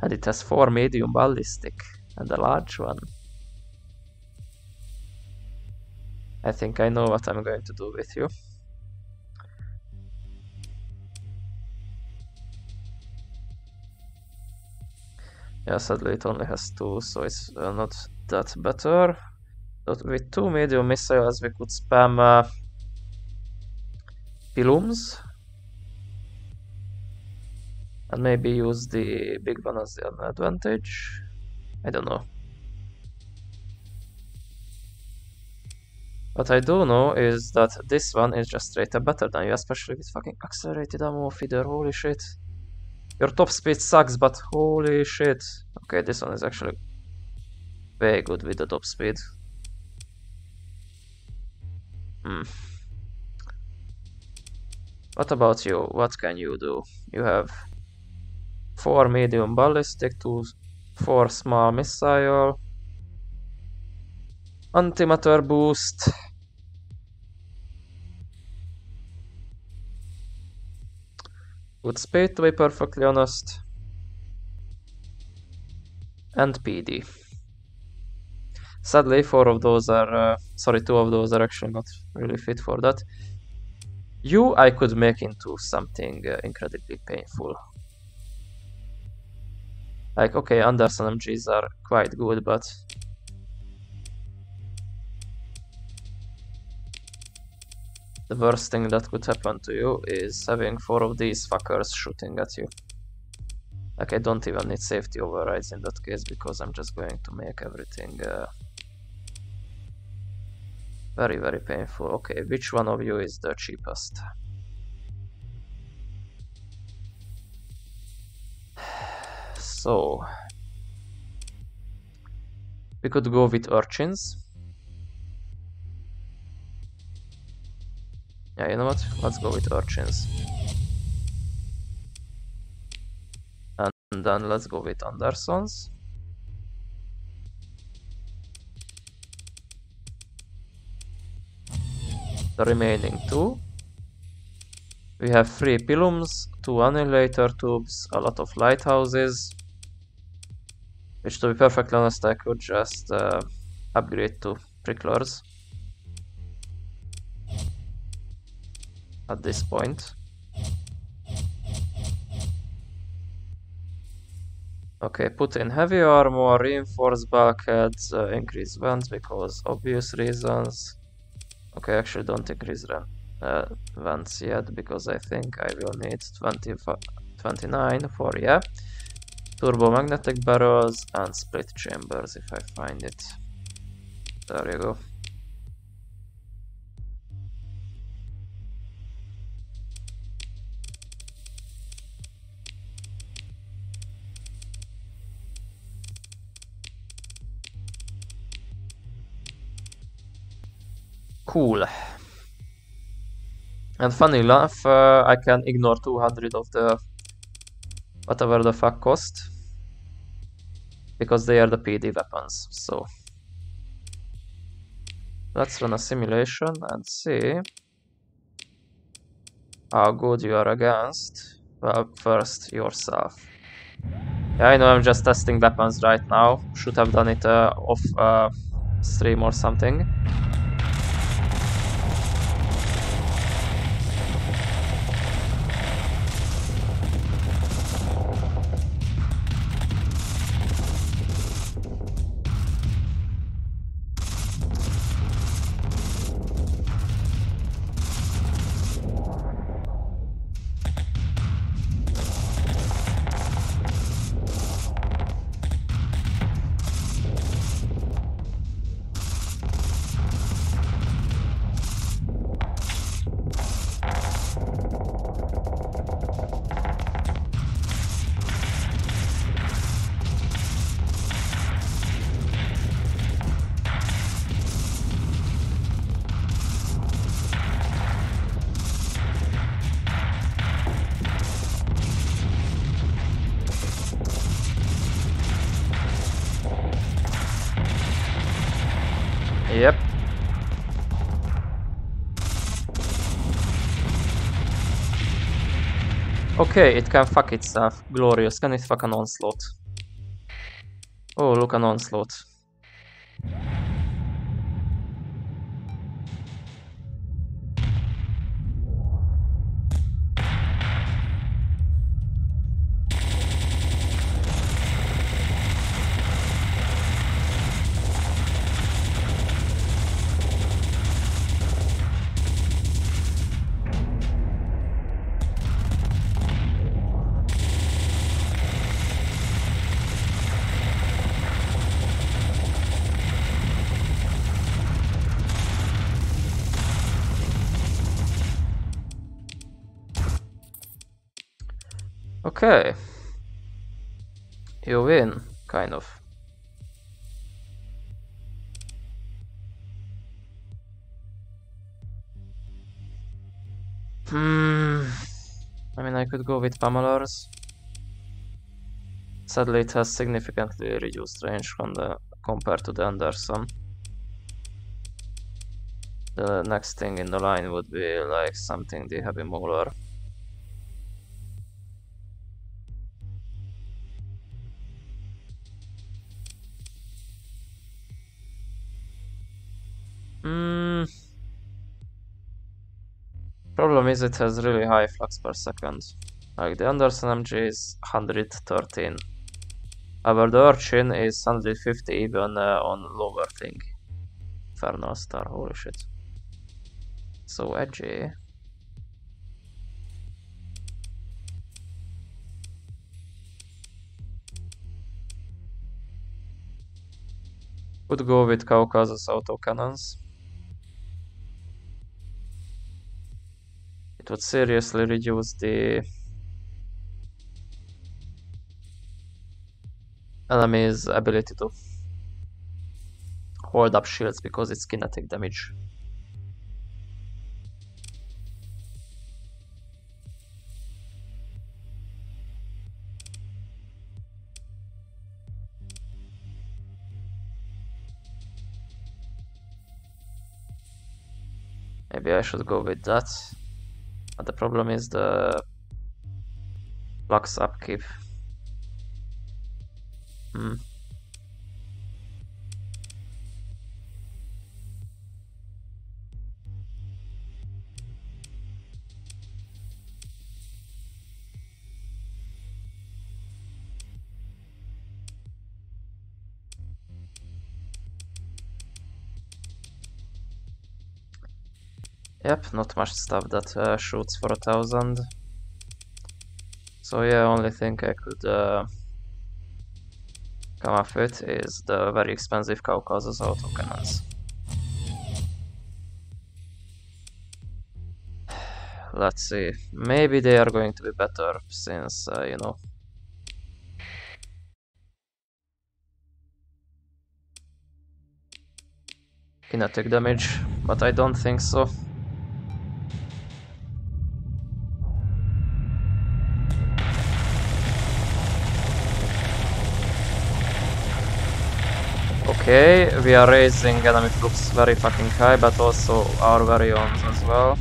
And it has 4 medium ballistic and a large one. I think I know what I'm going to do with you. Yeah, sadly it only has 2, so it's not that better. But with 2 medium missiles we could spam Pilums. And maybe use the big one as an advantage. I don't know. What I do know is that this one is just straight up better than you, especially with fucking accelerated ammo feeder, holy shit. Your top speed sucks, but holy shit. Okay, this one is actually very good with the top speed. What about you? What can you do? You have 4 medium ballistic, 4 small missile, antimatter boost, good speed to be perfectly honest, and PD. Sadly, 2 of those are actually not really fit for that. You I could make into something incredibly painful. Like, okay, Anderson MGs are quite good, but the worst thing that could happen to you is having 4 of these fuckers shooting at you. Like, I don't even need safety overrides in that case, because I'm just going to make everything very, very painful. Okay, which one of you is the cheapest? So, we could go with urchins. Yeah, you know what? Let's go with urchins. And then let's go with Andersons. The remaining 2. We have 3 pilums, 2 annihilator tubes, a lot of lighthouses. Which, to be perfectly honest, I could just upgrade to pricklers at this point. Okay, put in heavy armor, reinforce bulkheads, increase vents because obvious reasons. Okay, actually don't increase vents yet because I think I will need 29 for, yeah. Turbo magnetic barrels and split chambers if I find it. There you go. Cool. And funny enough, I can ignore 200 of the whatever the fuck cost, because they are the PD weapons. So let's run a simulation and see how good you are against, well, first yourself. Yeah, I know I'm just testing weapons right now. Should have done it off stream or something. Yep. Okay, it can fuck itself. Glorious. Can it fuck an onslaught? Oh, look, an onslaught. Okay. You win, kind of. I mean, I could go with Pummelers. Sadly, it has significantly reduced range compared to the Anderson. The next thing in the line would be like something the Heavy Mauler. Problem is it has really high flux per second. Like the Anderson MG is 113. However, the Urchin is 150 even on lower thing. Infernal Star, holy shit. So edgy. Would go with Caucasus autocannons. It would seriously reduce the enemy's ability to hold up shields because it's kinetic damage. Maybe I should go with that. But the problem is the flux upkeep. Yep, not much stuff that shoots for 1000. So yeah, only thing I could come up with is the very expensive Caucasus autocannons. Let's see, maybe they are going to be better since, you know, kinetic damage, but I don't think so. Okay, we are raising enemy troops very fucking high, but also our very own as well.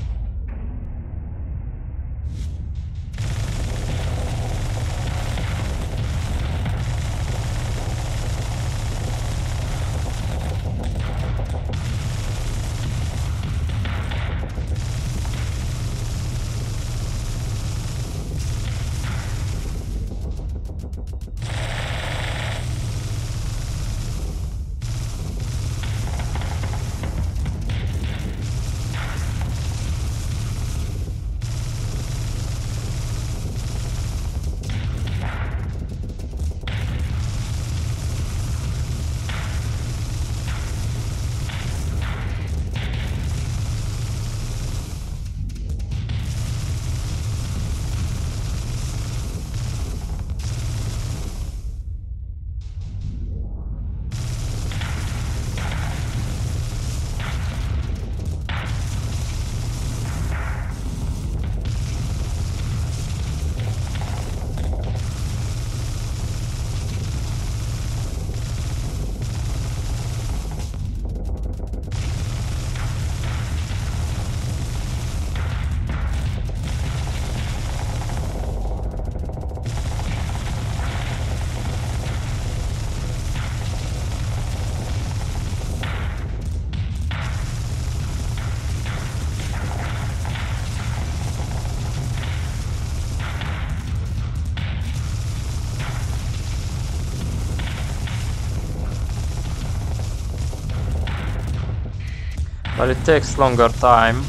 But it takes longer time.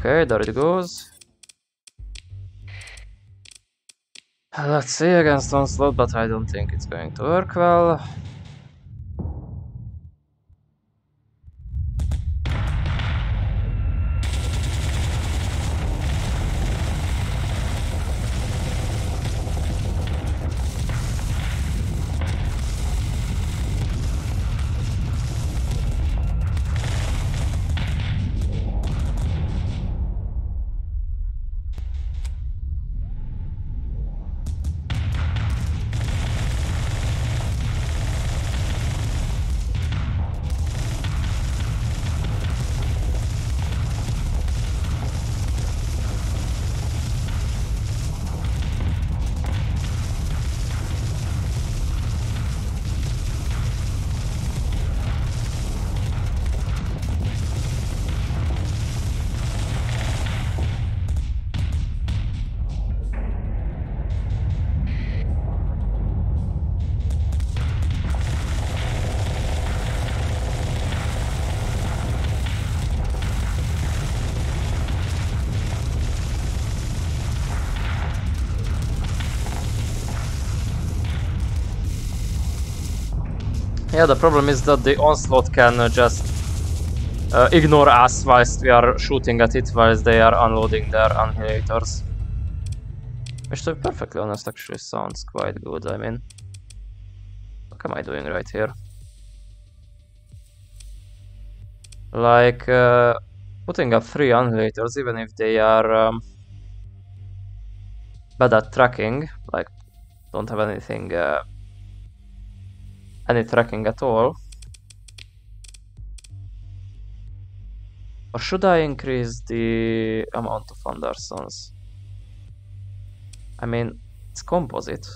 Okay, there it goes. Let's see against Onslaught, but I don't think it's going to work well. Yeah, the problem is that the Onslaught can just ignore us whilst we are shooting at it, whilst they are unloading their annihilators. Which, to be perfectly honest, actually sounds quite good. I mean, what am I doing right here? Like, putting up 3 annihilators, even if they are bad at tracking, like, don't have anything, any tracking at all. Or should I increase the amount of Andersons? I mean, it's composite.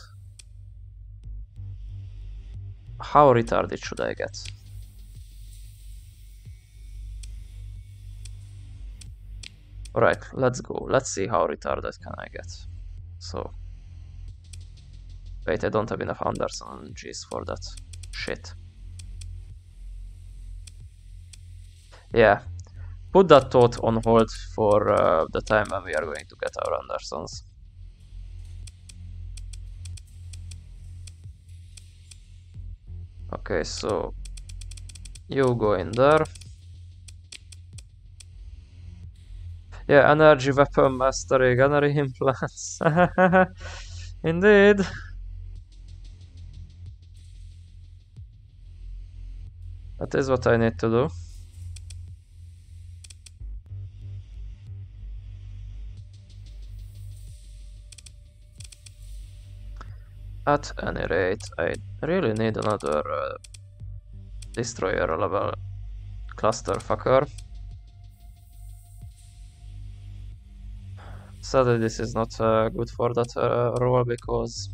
How retarded should I get? Alright, let's go. Let's see how retarded can I get. So... Wait, I don't have enough Anderson G's for that shit. Yeah. Put that thought on hold for the time when we are going to get our Andersons. Okay, so... You go in there. Yeah, energy weapon mastering, energy implants. Indeed. That is what I need to do. At any rate, I really need another destroyer level clusterfucker. Sadly, this is not good for that role because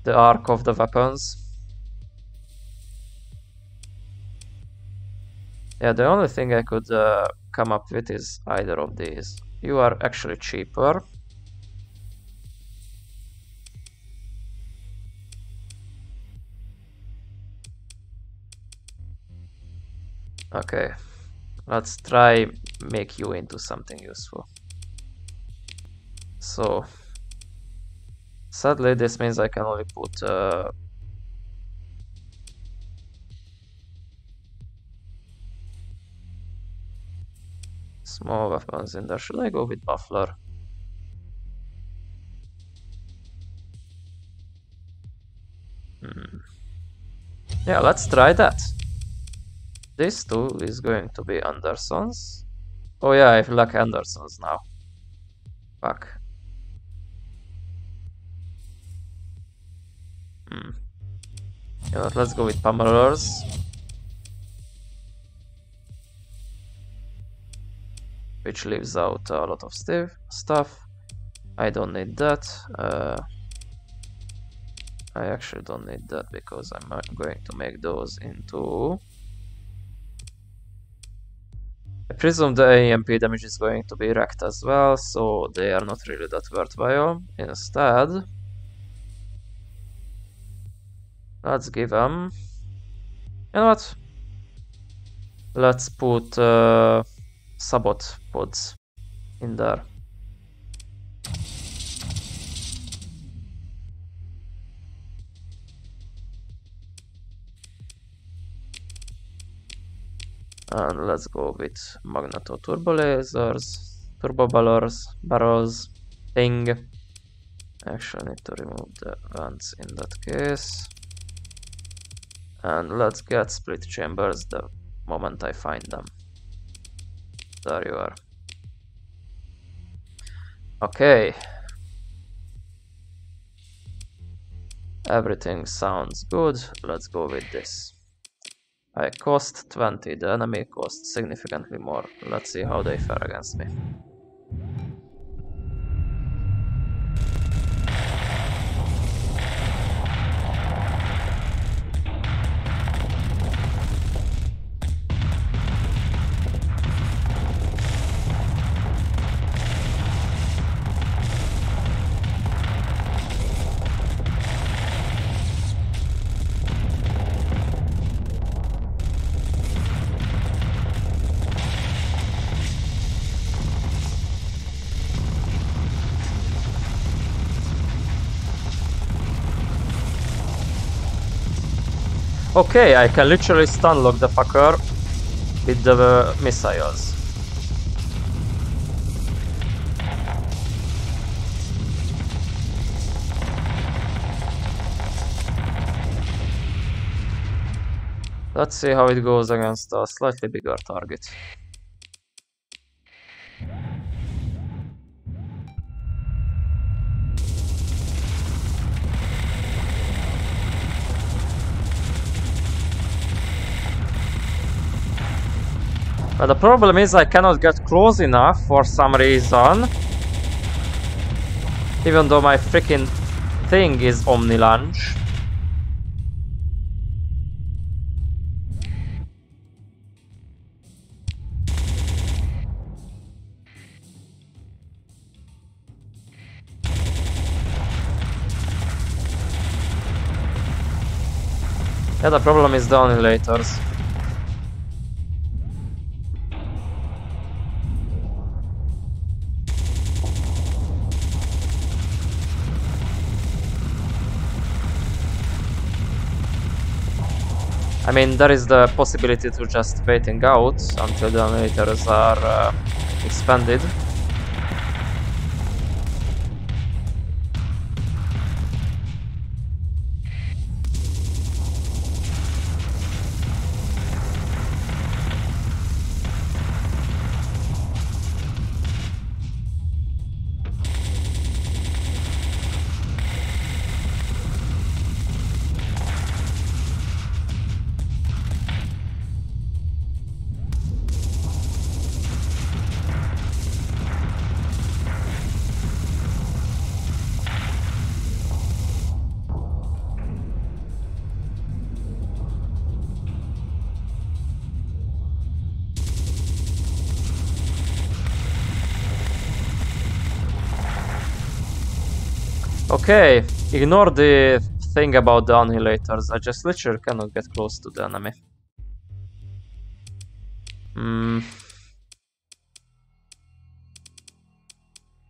the arc of the weapons. Yeah, the only thing I could come up with is either of these. You are actually cheaper. Okay, let's try make you into something useful. So, sadly, this means I can only put small weapons in there. Should I go with Buffler? Yeah, let's try that. This tool is going to be Anderson's. Oh yeah, I lack Anderson's now. Fuck. You know what, let's go with Pummelers. Which leaves out a lot of stuff. I don't need that. I actually don't need that because I'm going to make those into... I presume the AMP damage is going to be wrecked as well, so they are not really that worthwhile. Instead, let's give them... You know what? Let's put sabot pods in there. And let's go with magneto turbo lasers, turbo barrels, thing. Actually need to remove the vents in that case. And let's get split chambers the moment I find them. There you are. Okay. Everything sounds good. Let's go with this. I cost 20, the enemy costs significantly more. Let's see how they fare against me. Okay, I can literally stun lock the fucker with the missiles. Let's see how it goes against a slightly bigger target. But the problem is I cannot get close enough for some reason. Even though my freaking thing is Omni Lunge. Yeah, the problem is the annihilators. I mean, there is the possibility to just waiting out until the annihilators are expanded. Okay, ignore the thing about the annihilators. I just literally cannot get close to the enemy.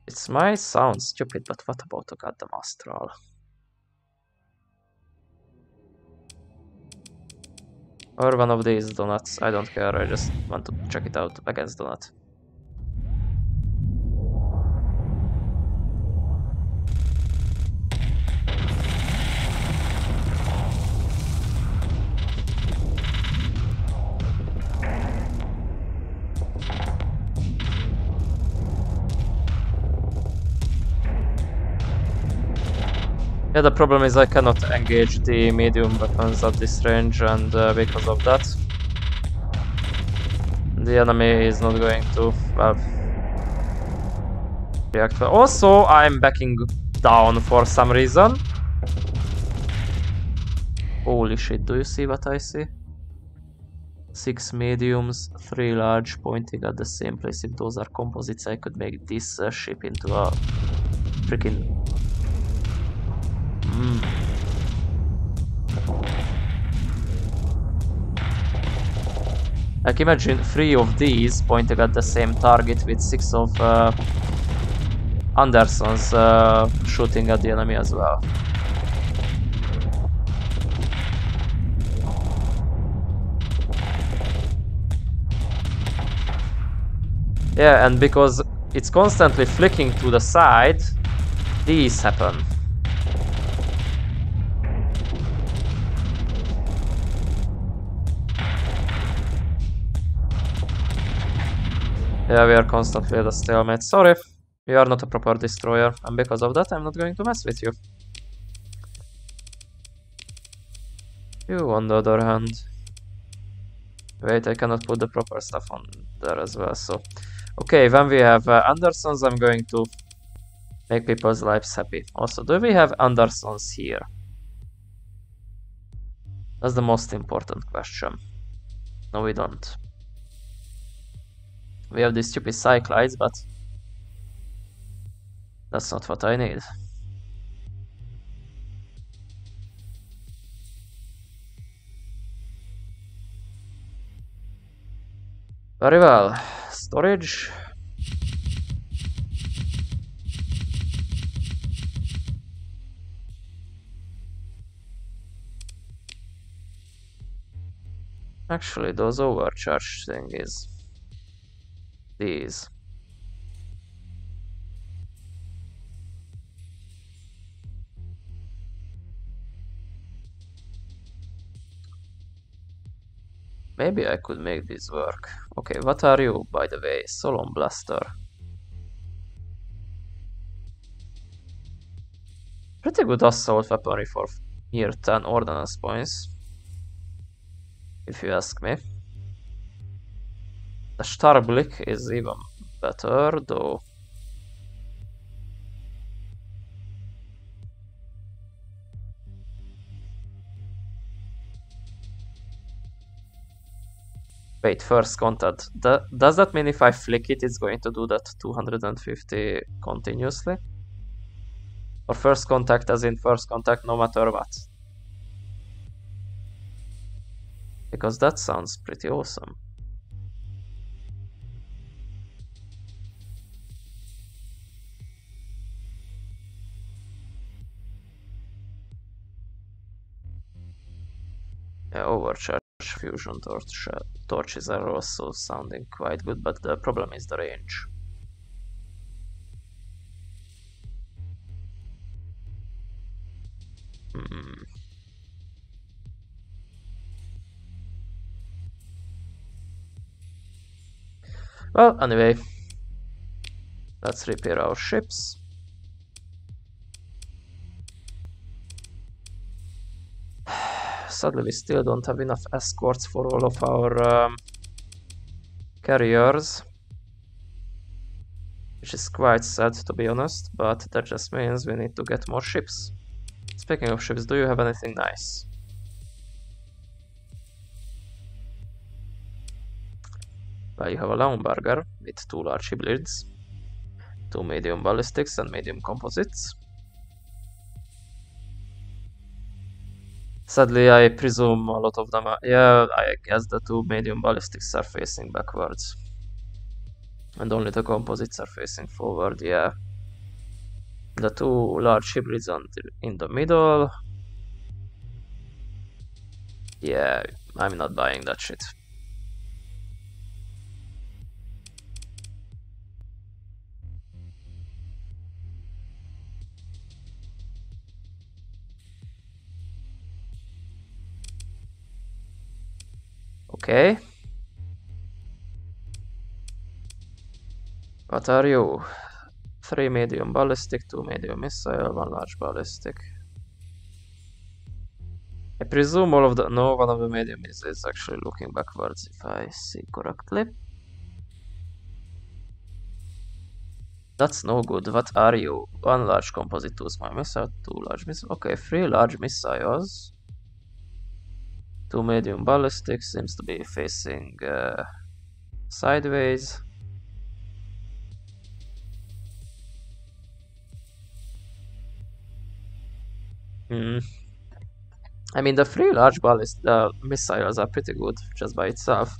It might sound stupid, but what about a goddamn astral? Or one of these donuts, I don't care, I just want to check it out against donut. Yeah, the problem is I cannot engage the medium weapons at this range, and because of that, the enemy is not going to, well, react well. Also, I'm backing down for some reason. Holy shit, do you see what I see? 6 mediums, 3 large pointing at the same place. If those are composites, I could make this ship into a freaking... Like imagine 3 of these pointing at the same target with 6 of Anderson's shooting at the enemy as well. Yeah, and because it's constantly flicking to the side, these happen. Yeah, we are constantly at a stalemate. Sorry, you are not a proper destroyer, and because of that I'm not going to mess with you. You, on the other hand... Wait, I cannot put the proper stuff on there as well, so... Okay, when we have Andersons, I'm going to make people's lives happy. Also, do we have Andersons here? That's the most important question. No, we don't. We have these stupid cyclides, but... that's not what I need. Very well. Storage. Actually, those overcharge thingies. These. Maybe I could make this work. Okay, what are you, by the way? Solon Blaster. Pretty good assault weaponry for near 10 ordnance points, if you ask me. The Starblick is even better, though. Wait, first contact. Does that mean if I flick it, it's going to do that 250 continuously? Or first contact as in first contact no matter what? Because that sounds pretty awesome. Yeah, overcharge fusion torches are also sounding quite good, but the problem is the range. Well, anyway, let's repair our ships. Sadly, we still don't have enough escorts for all of our carriers, which is quite sad, to be honest, but that just means we need to get more ships. Speaking of ships, do you have anything nice? Well, you have a Launberger with 2 large hybrids, 2 medium ballistics and medium composites. Sadly, I presume a lot of them are... yeah, I guess the 2 medium ballistics are facing backwards. And only the composites are facing forward, yeah. The 2 large hybrids in the middle. Yeah, I'm not buying that shit. Okay. What are you? 3 medium ballistic, 2 medium missile, 1 large ballistic. I presume all of the... no, one of the medium is actually looking backwards, if I see correctly. That's no good. What are you? 1 large composite, 2 small missile, 2 large missiles. Okay, 3 large missiles. 2 medium ballistics seems to be facing sideways. I mean, the 3 large missiles are pretty good just by itself.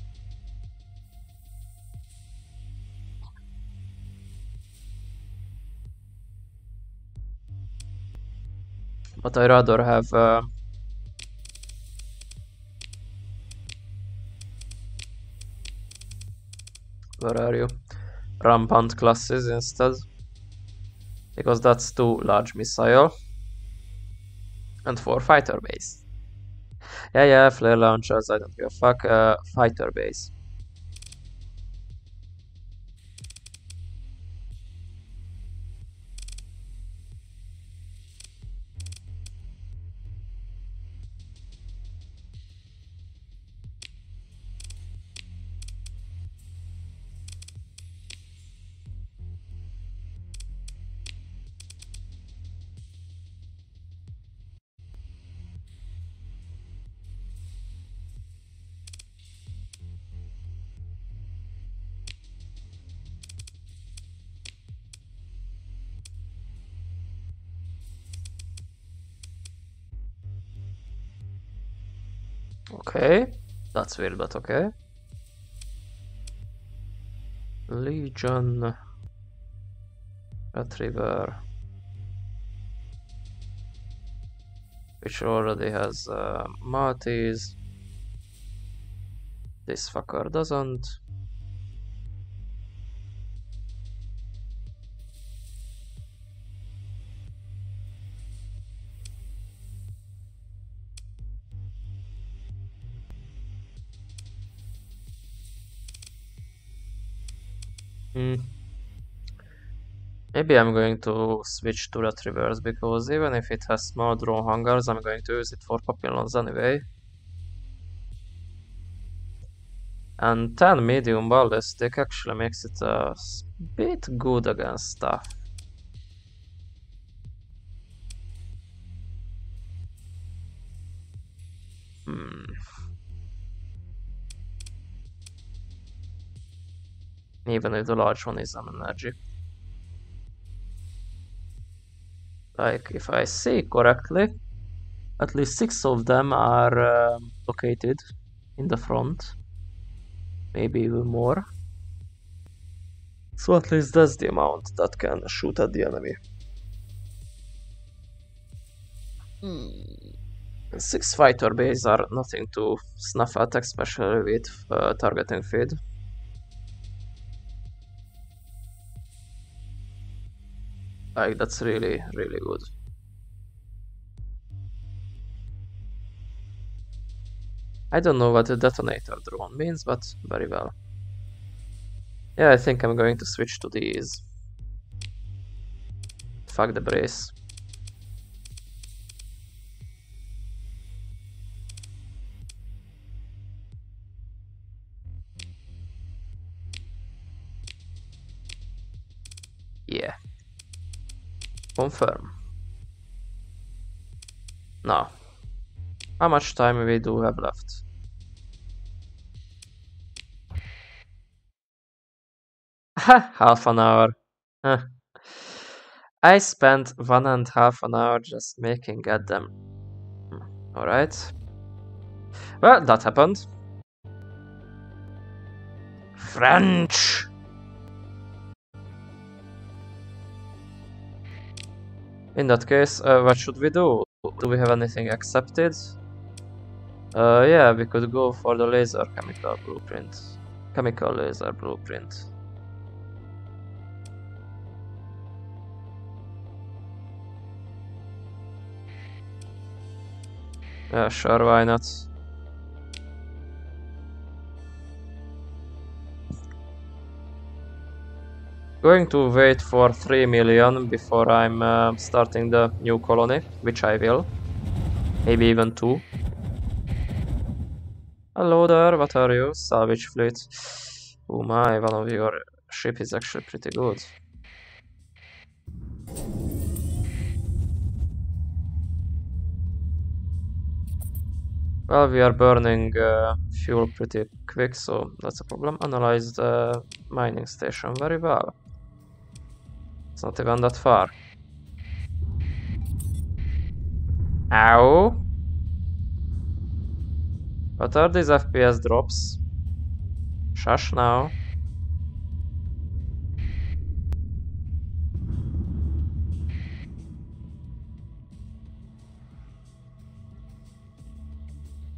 But I rather have where are you? Rampant classes instead, because that's 2 large missile and 4 fighter base. Yeah, flare launchers, I don't give a fuck. Fighter base. Okay, that's weird, but okay. Legion Retriever, which already has multis. This fucker doesn't. Maybe I'm going to switch to Retrievers, because even if it has small drone hangars, I'm going to use it for Papillons anyway. And 10 medium ballistic actually makes it a bit good against stuff. Even if the large one is on energy. Like, if I see correctly, at least 6 of them are located in the front. Maybe even more. So at least that's the amount that can shoot at the enemy. 6 fighter bases are nothing to snuff at, especially with targeting feed. Like, that's really, really good. I don't know what a detonator drone means, but very well. Yeah, I think I'm going to switch to these. Fuck the brace. Yeah. Confirm. Now, how much time we do have left? Half an hour. I spent 1.5 hours just making at them. Alright. Well, that happened. French! In that case, what should we do? Do we have anything accepted? Yeah, we could go for the laser chemical blueprint. Chemical laser blueprint. Yeah, sure, why not? Going to wait for 3 million before I'm starting the new colony, which I will. Maybe even 2. Hello there, what are you? Salvage fleet. Oh my, one of your ship is actually pretty good. Well, we are burning fuel pretty quick, so that's a problem. Analyze the mining station very well. It's not even that far. Ow! What are these FPS drops? Shush now.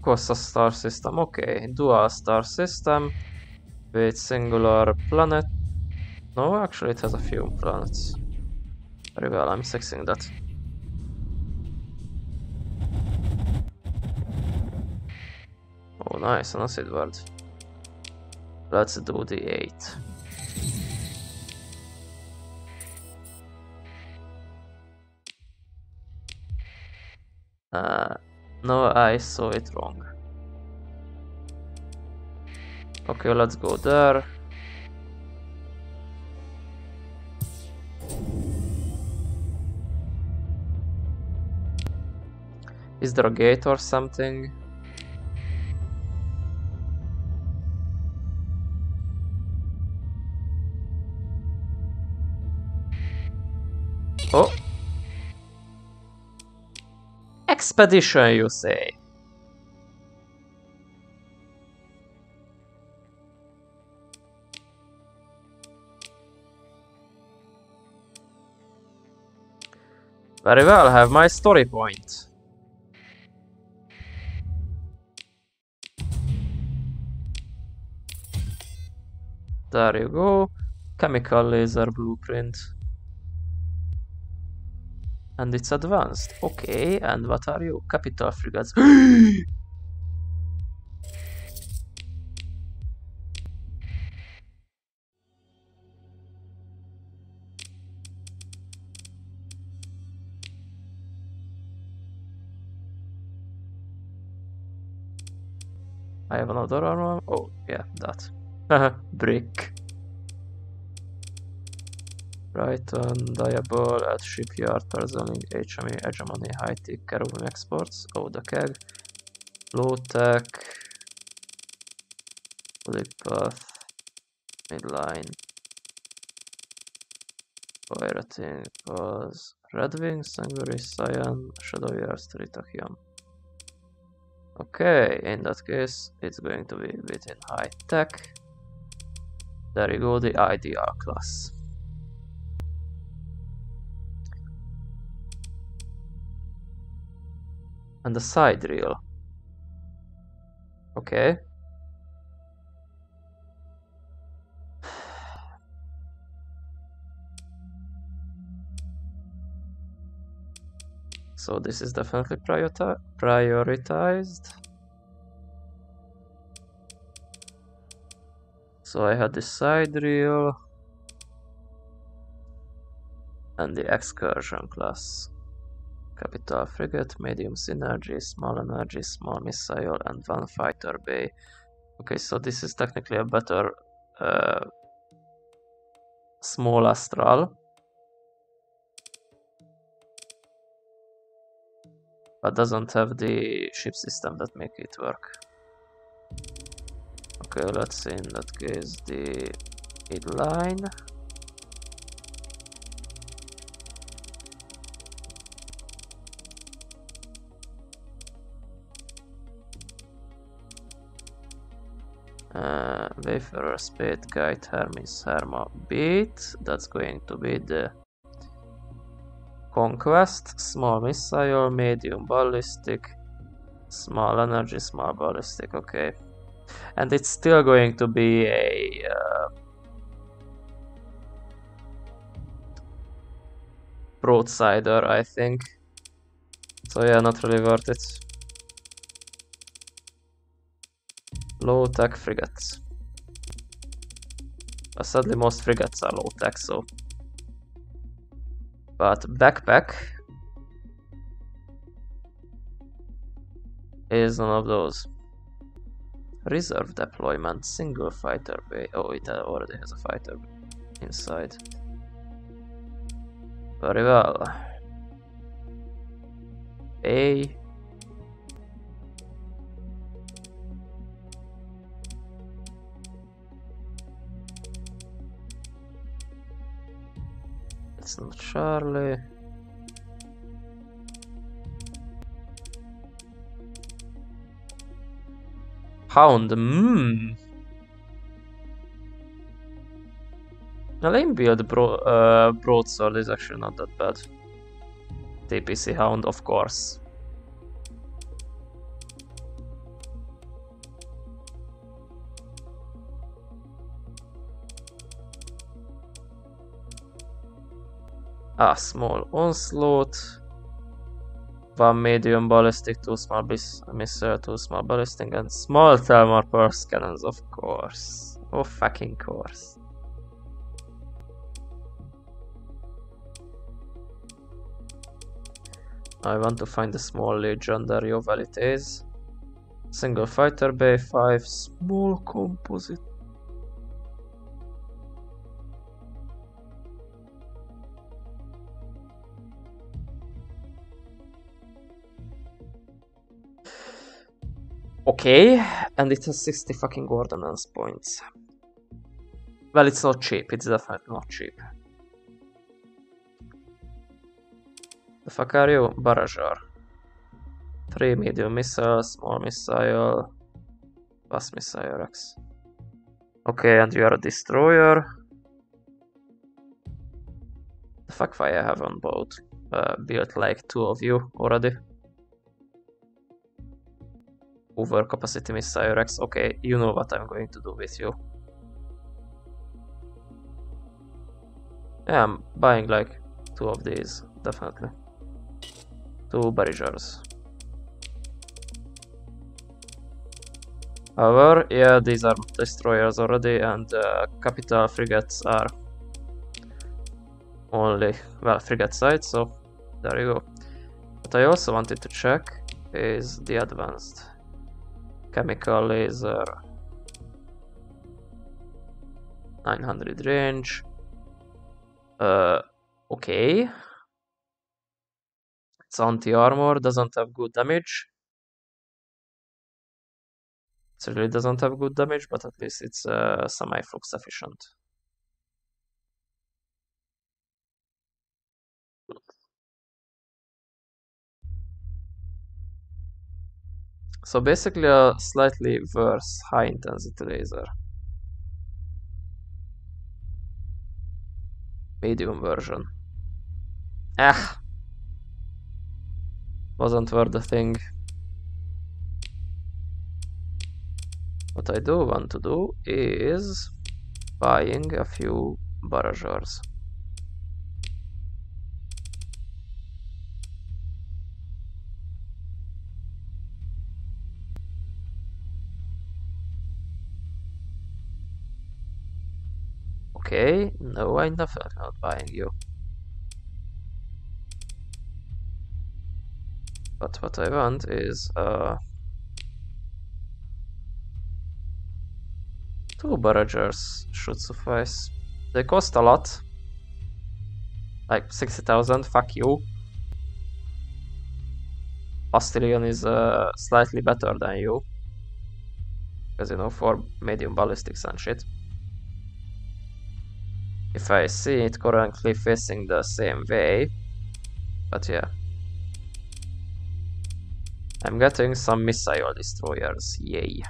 Course a star system, okay. Dual star system with singular planet. No, actually it has a few planets. Very well, I'm fixing that. Oh, nice, an acid world. Let's do the 8. No, I saw it wrong. Okay, let's go there. Is there a gate or something? Oh! Expedition, you say? Very well, I have my story point. There you go. Chemical laser blueprint. And it's advanced. Okay, and what are you? Capital frigates. I have another armor. Oh, yeah, that. Brick. Brighton, Diable at shipyard, personaling HME, hegemony, high-tech, Caribbean exports. Oh, the keg. Low-tech. Path. Midline. Pirating. Pause. Red Wing, Sanguinary, Cyan, Shadowy Earth, Tritachium. Okay, in that case, it's going to be within high-tech. There you go, the ideal class. And the side reel. Okay. So this is definitely prioritized. So I had the side reel and the excursion class. Capital frigate, medium synergy, small energy, small missile, and one fighter bay. Okay, so this is technically a better small astral, but doesn't have the ship system that make it work. Okay, let's see in that case the midline. Wayfarer, Spade, Guide, Hermes, Herma, Beat. That's going to be the Conquest, small missile, medium ballistic, small energy, small ballistic, okay. And it's still going to be a broadsider, I think. So yeah, not really worth it. Low-tech frigates. But sadly, most frigates are low-tech, so... But backpack is none of those. Reserve deployment, single fighter bay. Oh, it already has a fighter bay inside. Very well. A. It's not Charlie. Hound, A lane build broadsword is actually not that bad. TPC Hound, of course. Small onslaught. 1 medium ballistic, 2 small missile, 2 small ballistic, and small thermal pulse cannons, of course. Of fucking course. I want to find a small legendary of Velites. Single fighter bay, 5 small composite. Okay, and it has 60 fucking ordnance points. Well, it's not cheap, it's definitely not cheap. The fuck are you? Barajar. 3 medium missiles, small missile, plus missile Rex. Okay, and you are a destroyer. The fuck why I have on boat? Built like 2 of you already. Overcapacity missile Rex. Okay, you know what I'm going to do with you. Yeah, I'm buying like 2 of these, definitely. 2 barragers. However, yeah, these are destroyers already, and capital frigates are only, well, frigate side, so there you go. What I also wanted to check is the advanced chemical laser. 900 range. Okay. It's anti-armor, doesn't have good damage. It really doesn't have good damage, but at least it's semi-flux efficient. So basically a slightly worse high-intensity laser. Medium version. Wasn't worth the thing. What I do want to do is buying a few barragers. Okay, no, I'm definitely not buying you. But what I want is 2 barragers should suffice. They cost a lot. Like 60,000, fuck you. Bastillion is slightly better than you. Because, you know, for medium ballistics and shit. If I see it currently facing the same way. But yeah. I'm getting some missile destroyers, yay.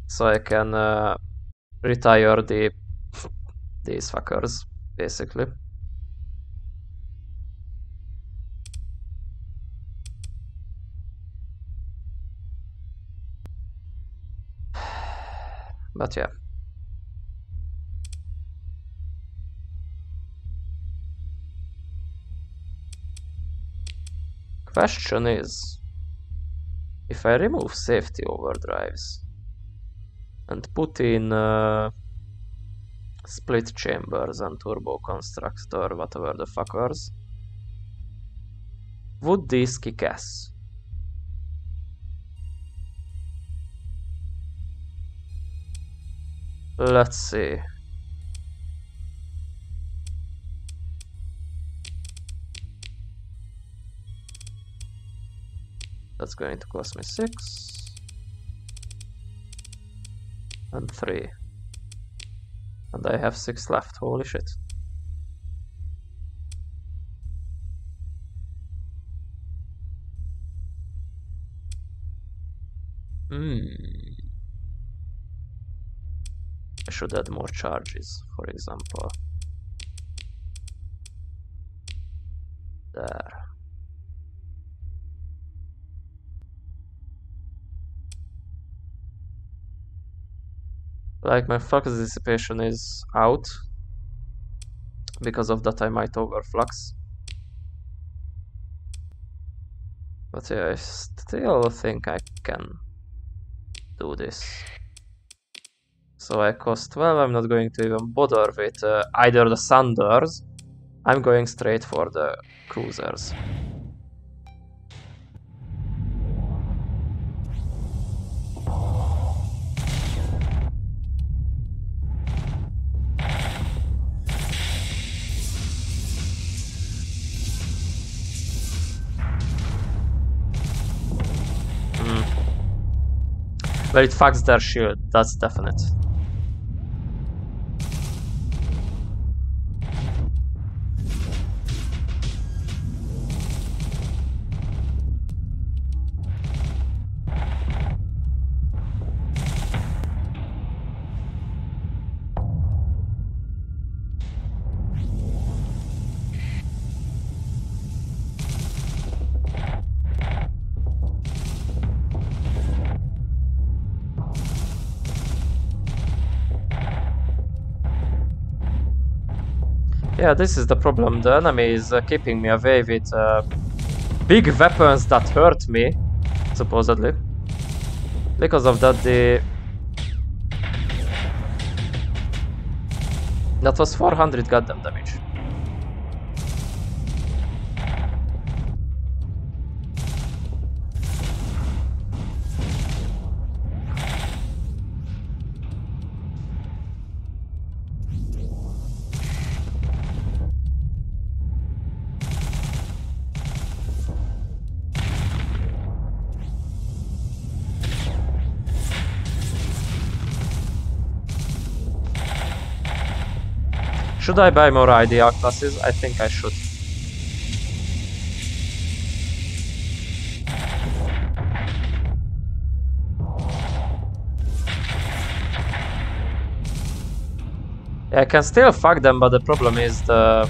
So I can retire these fuckers, basically. But yeah. Question is, if I remove safety overdrives and put in split chambers and turbo constructor, whatever the fuckers, would these kick ass? Let's see. That's going to cost me 6 and 3. And I have 6 left, holy shit. I should add more charges, for example. There. Like, my flux dissipation is out. Because of that I might overflux. But yeah, I still think I can do this. So I cost 12, I'm not going to even bother with either the Thunders. I'm going straight for the Cruisers. Well, it fucks their shield, that's definite. Yeah, this is the problem. The enemy is keeping me away with big weapons that hurt me, supposedly. Because of that, that was 400 goddamn damage. Should I buy more ideal classes? I think I should. Yeah, I can still fuck them, but the problem is the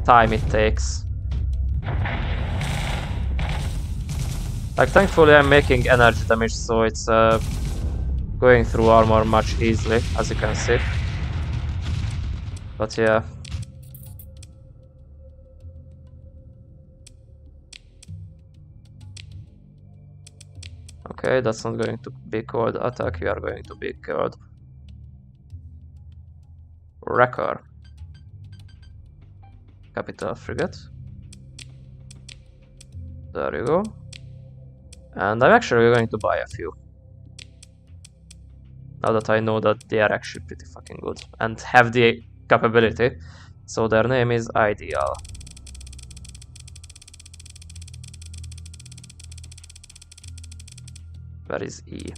time it takes. Like, thankfully I'm making energy damage, so it's going through armor much easily, as you can see. But yeah. Okay, that's not going to be called attack, we are going to be called Wrecker. Capital frigate. There you go. And I'm actually going to buy a few. Now that I know that they are actually pretty fucking good and have the capability. So their name is Ideal. Where is E?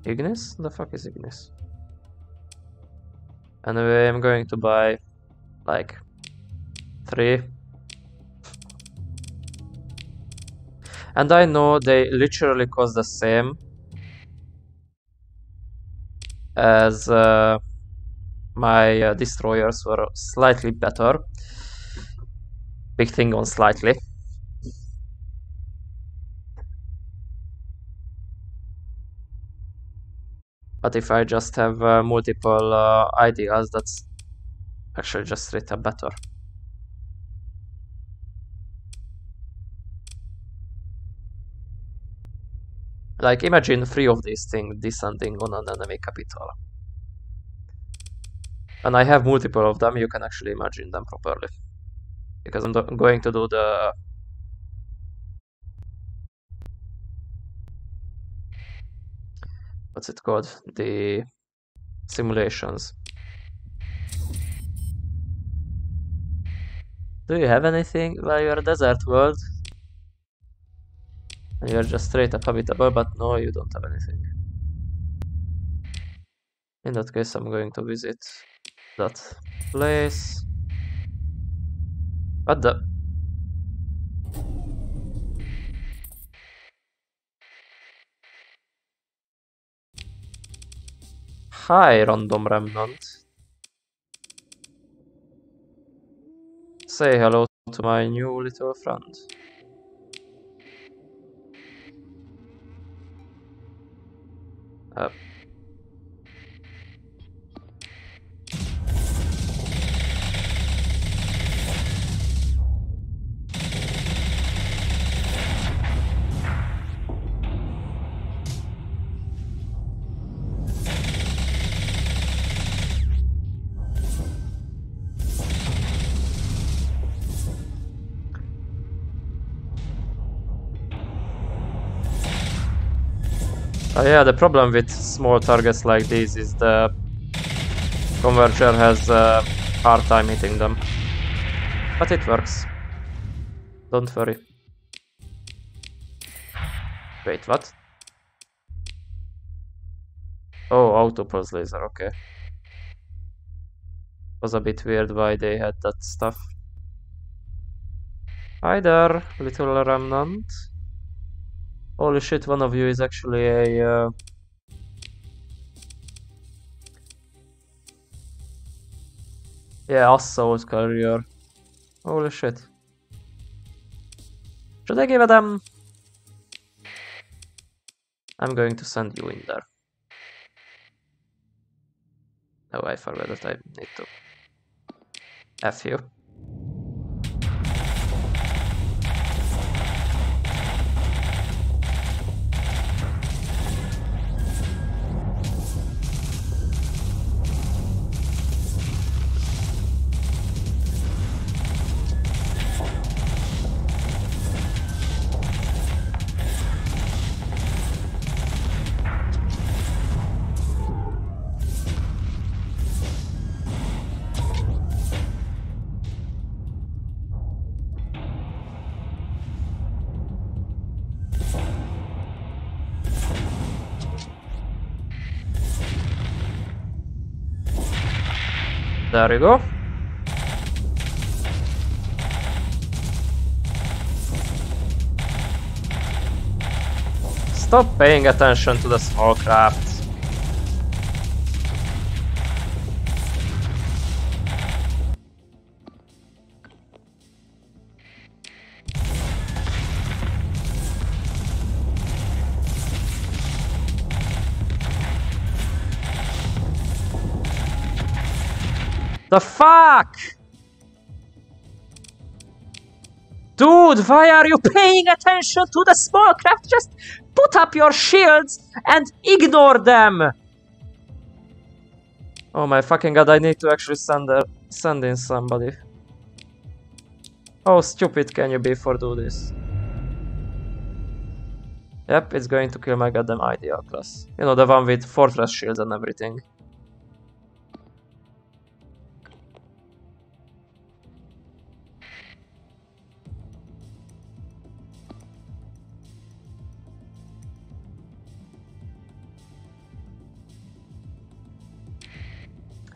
Ignis? The fuck is Ignis? Anyway, I'm going to buy like 3. And I know they literally cost the same as my destroyers were slightly better. Big thing on slightly. But if I just have multiple ideas, that's actually just straight up better. Like, imagine 3 of these things descending on an enemy capital. And I have multiple of them, you can actually imagine them properly. Because I'm going to do the... What's it called? The simulations. Do you have anything? Well, you're a desert world. And you're just straight up habitable, but no, you don't have anything. In that case, I'm going to visit that place. What the... Hi, random remnant. Say hello to my new little friend. Oh yeah, the problem with small targets like these is the converger has a hard time hitting them. But it works. Don't worry. Wait, what? Oh, auto pulse laser, okay. Was a bit weird why they had that stuff. Hi there, little remnant. Holy shit, one of you is actually a... yeah, assault carrier. Holy shit. Should I give a damn? I'm going to send you in there. Oh, I forgot that I need to F you. There you go. Stop paying attention to the small craft. The fuck? Dude, why are you paying attention to the small craft? Just put up your shields and ignore them! Oh my fucking god, I need to actually send in somebody. How stupid can you be for do this? Yep, it's going to kill my goddamn ideal class. You know, the one with fortress shields and everything.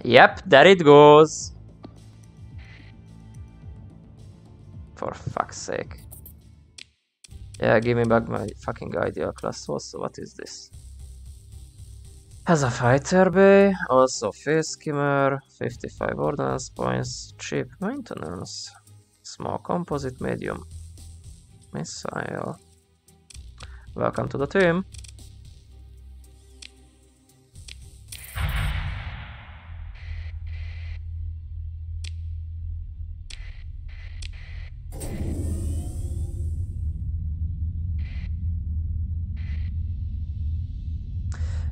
Yep, there it goes. For fuck's sake. Yeah, give me back my fucking ideal class also. What is this? Has a fighter bay, also face skimmer, 55 ordnance points, cheap maintenance, small composite, medium missile. Welcome to the team.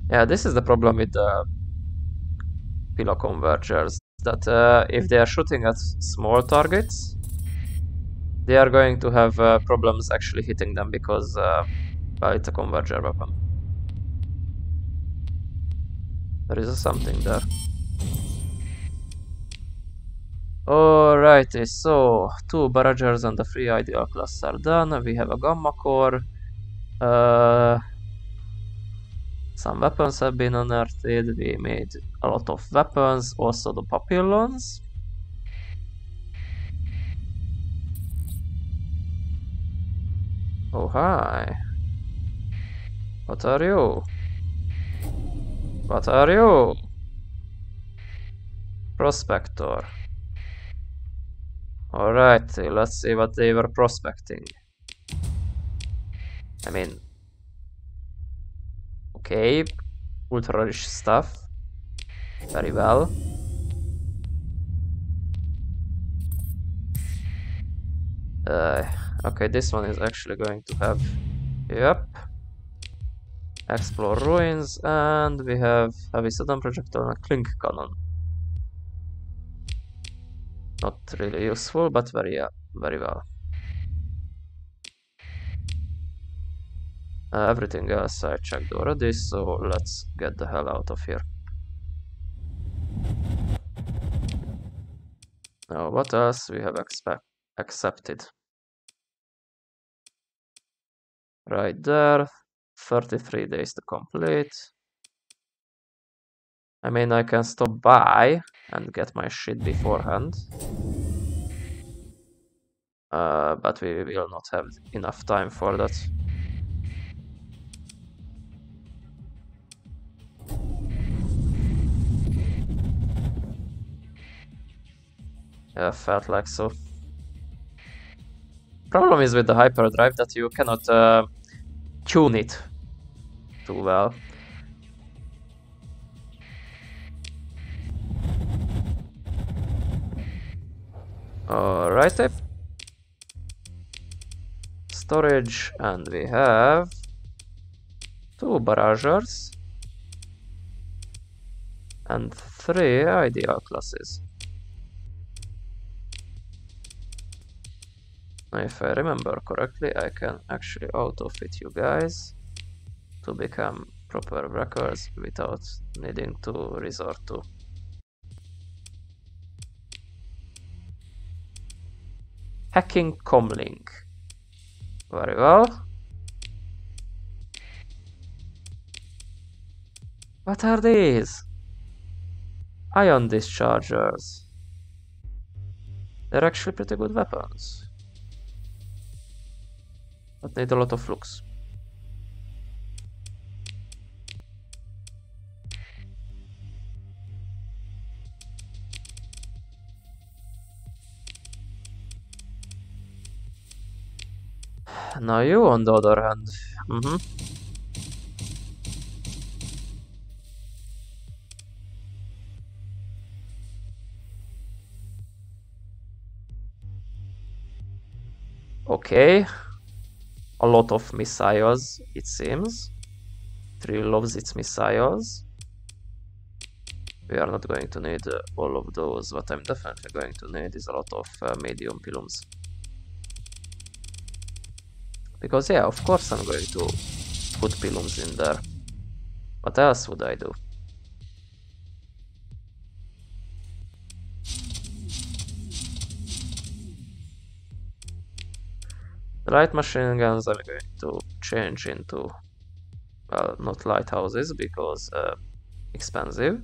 Yeah, this is the problem with the pillow convergers, that if they are shooting at small targets, they are going to have problems actually hitting them because well, it's a converger weapon. There is something there. Alrighty, so 2 barragers and the 3 ideal class are done. We have a gamma core. Some weapons have been unearthed. We made a lot of weapons, also the papillons. Oh hi. What are you? What are you? Prospector. Alright, let's see what they were prospecting. I mean, okay, ultra rich stuff. Very well. Okay, this one is actually going to have... Yep. Explore ruins, and we have heavy sudden projectile and a clink cannon. Not really useful, but very well. Everything else I checked already, so let's get the hell out of here. Now, what else we have accepted? Right there, 33 days to complete. I mean, I can stop by and get my shit beforehand. But we will not have enough time for that. Yeah, felt like so. Problem is with the hyperdrive that you cannot tune it too well. Alright, storage, and we have 2 barragers and 3 ideal classes. If I remember correctly, I can actually auto-fit you guys to become proper wreckers without needing to resort to hacking comlink. Very well. What are these? Ion dischargers. They're actually pretty good weapons, but need a lot of flux. Now you, on the other hand, okay, a lot of missiles, it seems. It really loves its missiles. We are not going to need all of those. What I'm definitely going to need is a lot of medium pilums. Because yeah, of course I'm going to put pilums in there. What else would I do? The light machine guns I'm going to change into, well, not lighthouses because expensive.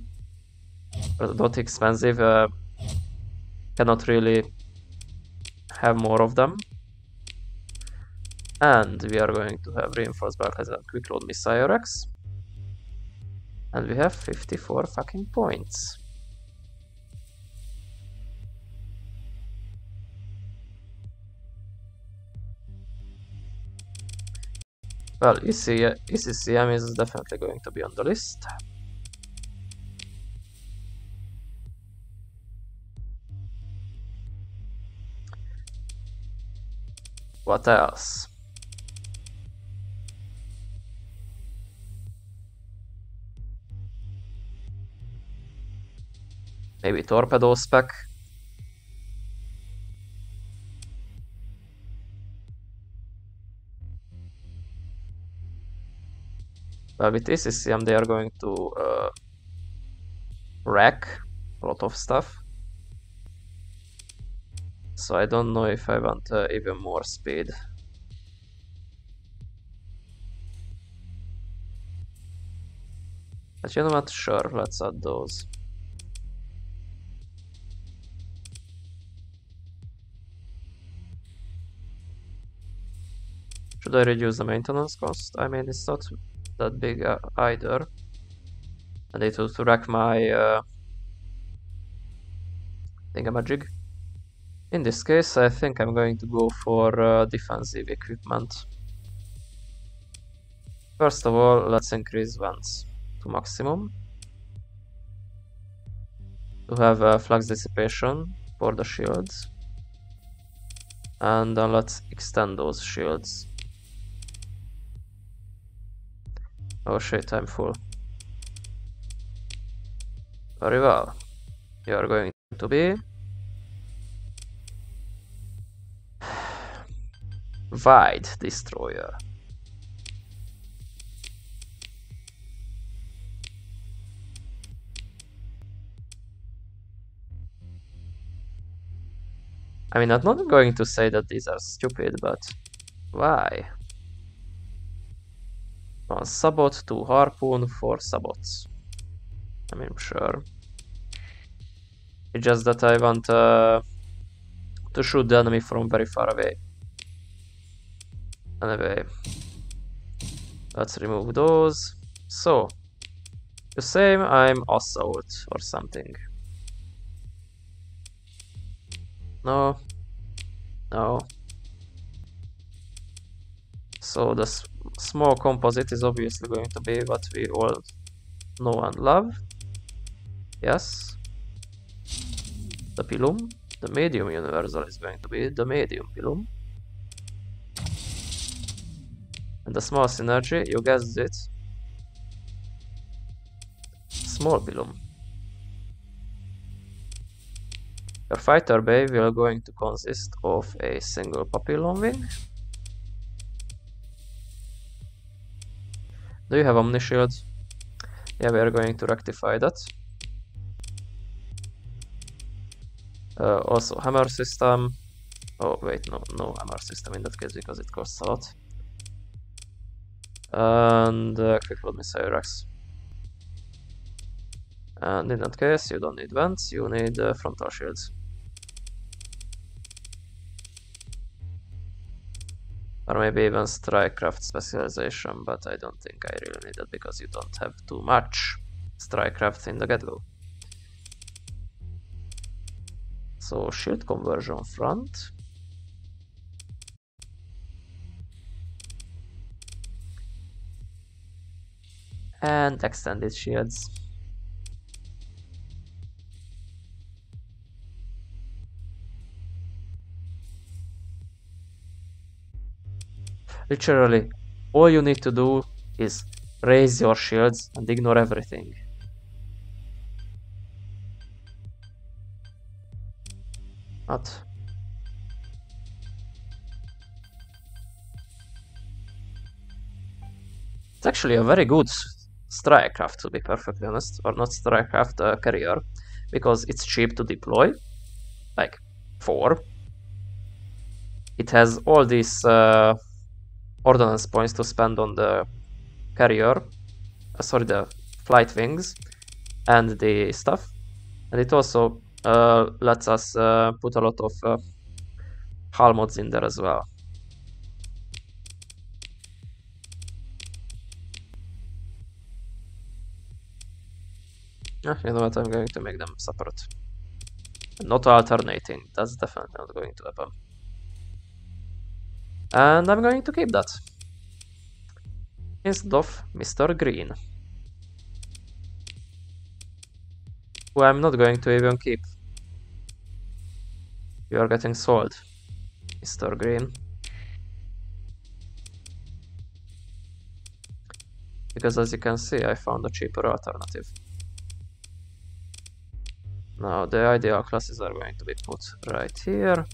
But not expensive, cannot really have more of them. And we are going to have reinforced barricades and quick load missile racks. And we have 54 fucking points. Well, ECCM is definitely going to be on the list. What else? Maybe torpedo spec. With ECCM they are going to wreck a lot of stuff. So I don't know if I want even more speed. But you know what? Sure, let's add those. Should I reduce the maintenance cost? I mean, it's not that big either. I need to rack my thingamajig. In this case, I think I'm going to go for defensive equipment. First of all, let's increase vents to maximum. To have flux dissipation for the shields. And then let's extend those shields. Oh shit, I'm full. Very well. You are going to be Wide Destroyer. I mean, I'm not going to say that these are stupid, but why? 1 sabot, 2 harpoon, 4 sabots. I mean, sure. It's just that I want to shoot the enemy from very far away. Anyway, let's remove those. So, the same, I'm assault or something. No. No. So the small composite is obviously going to be what we all know and love. Yes. The pilum. The medium universal is going to be the medium pilum. And the small synergy, you guessed it. Small pilum. Your fighter bay will going to consist of a single papillon wing. Do you have omnishield? Yeah, we are going to rectify that. Also hammer system. Oh wait, no hammer system in that case because it costs a lot. And quick load missile racks. And in that case, you don't need vents, you need frontal shields. Or maybe even strikecraft specialization, but I don't think I really need it because you don't have too much strikecraft in the get-go. So shield conversion front. And extended shields. Literally, all you need to do is raise your shields and ignore everything. What? It's actually a very good strikecraft, to be perfectly honest, or not strikecraft, carrier, because it's cheap to deploy, like 4. It has all these ordnance points to spend on the carrier, sorry, the flight wings and the stuff, and it also lets us put a lot of hull mods in there as well. You know what, I'm going to make them separate. Not alternating, that's definitely not going to happen. And I'm going to keep that. Instead of Mr. Green. Who I'm not going to even keep. You are getting sold, Mr. Green. Because as you can see, I found a cheaper alternative. Now the ideal classes are going to be put right here.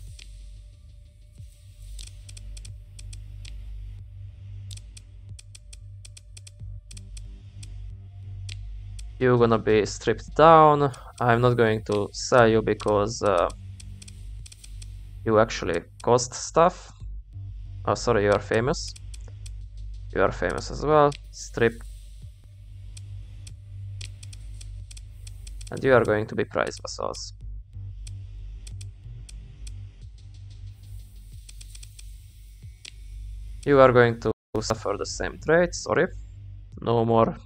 You're gonna be stripped down. I'm not going to sell you because you actually cost stuff. Oh, sorry, you are famous. You are famous as well. Strip. And you are going to be prize vassals. You are going to suffer the same trait, sorry. No more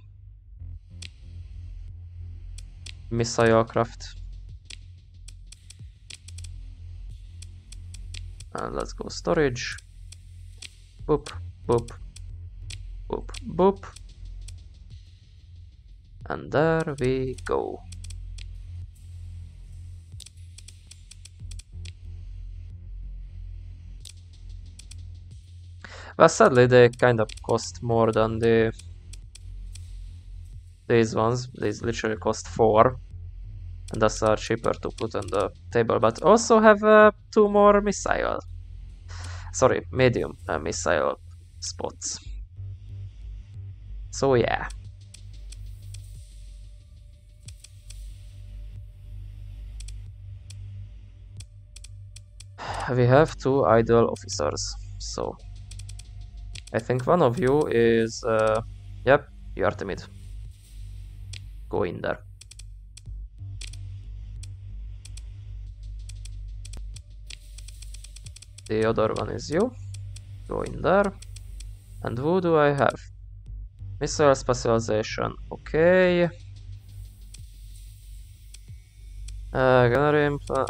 missile craft. And let's go storage. Boop, boop, boop, boop. And there we go. Well, sadly they kind of cost more than these ones. These literally cost 4. And thus are cheaper to put on the table, but also have 2 more missile. Sorry, medium missile spots. So yeah. we have 2 idle officers, so I think one of you is yep, you are timid. Go in there. The other one is you. Go in there. And who do I have? Missile specialization, okay. Gunnery implant.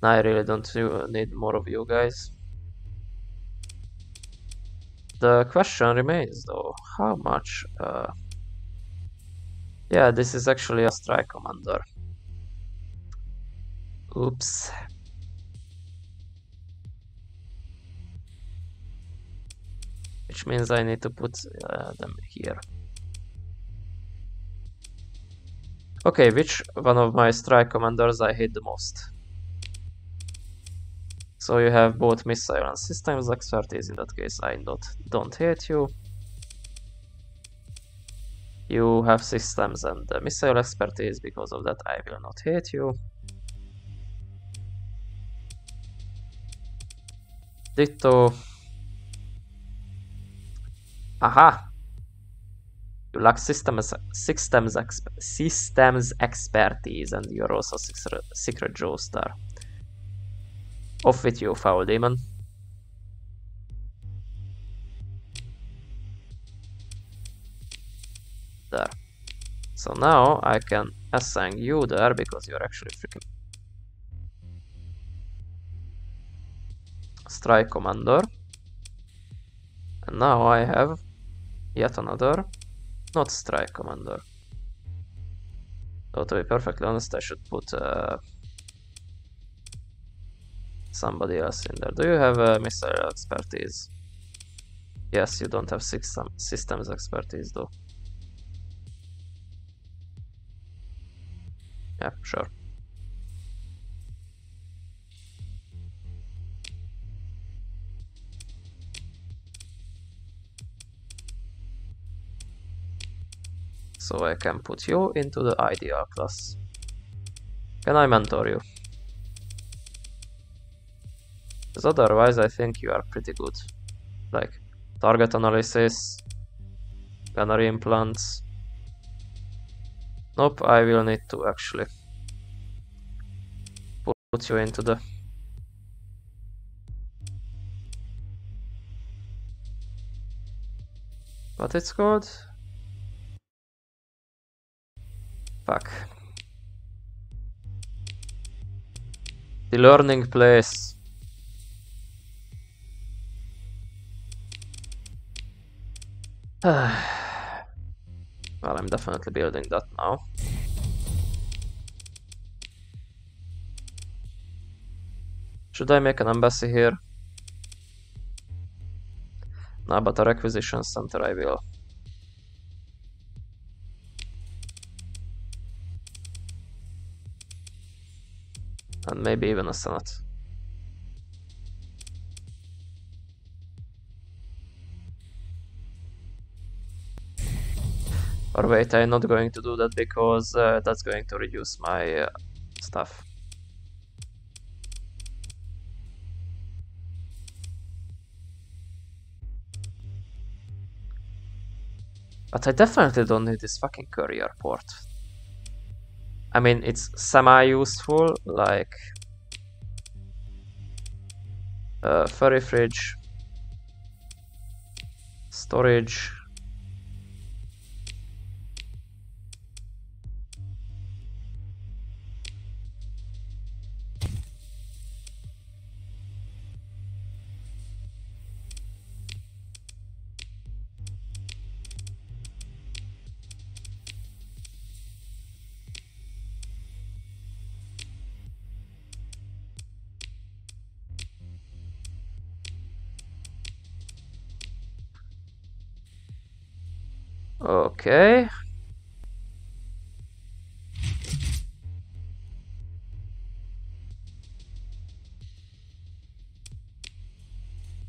I really don't need more of you guys. The question remains though, how much? Yeah, this is actually a strike commander. Oops. Which means I need to put them here. Okay, which one of my strike commanders I hate the most? So you have both missile and systems expertise. In that case, I don't hate you. You have systems and missile expertise. Because of that, I will not hate you. Ditto. Aha! You lack systems expertise, and you're also secret joester. Off with you, foul demon. There. So now I can assign you there because you're actually freaking strike commander. And now I have yet another not strike commander. So to be perfectly honest, I should put somebody else in there. Do you have missile expertise? Yes, you don't have systems expertise though. Yeah, sure. So I can put you into the ideal class. Can I mentor you? Because otherwise I think you are pretty good. Like target analysis, gunnery implants. Nope, I will need to actually put you into the... What it's called? Fuck. The learning place. Well, I'm definitely building that now. Should I make an embassy here? No, but a requisition center I will. And maybe even a senate. Or wait, I'm not going to do that because that's going to reduce my stuff. But I definitely don't need this fucking courier port. I mean, it's semi-useful, like... ferry fridge. Storage. Okay.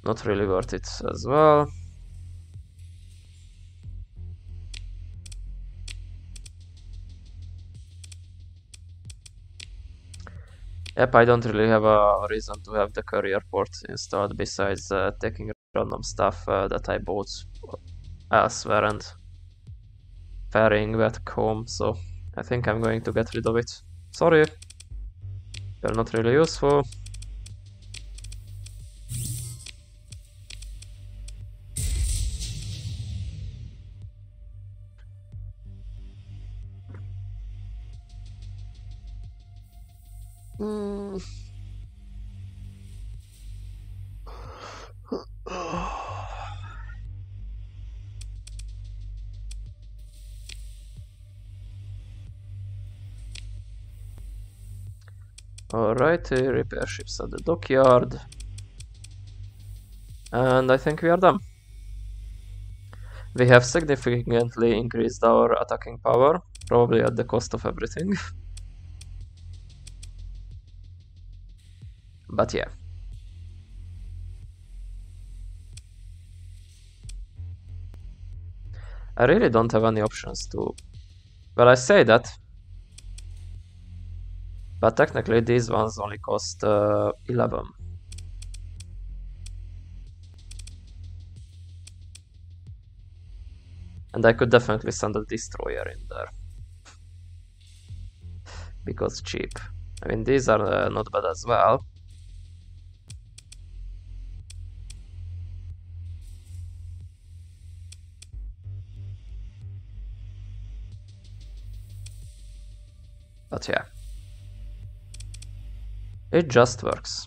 Not really worth it as well. Yep, I don't really have a reason to have the courier port installed besides taking random stuff that I bought elsewhere and ferrying back home, so I think I'm going to get rid of it. Sorry, they're not really useful. Alright, repair ships at the dockyard. And I think we are done. We have significantly increased our attacking power, probably at the cost of everything. But yeah. I really don't have any options to... Well, I say that. But technically these ones only cost 11. And I could definitely send a destroyer in there. Because cheap. I mean, these are not bad as well. But yeah. It just works.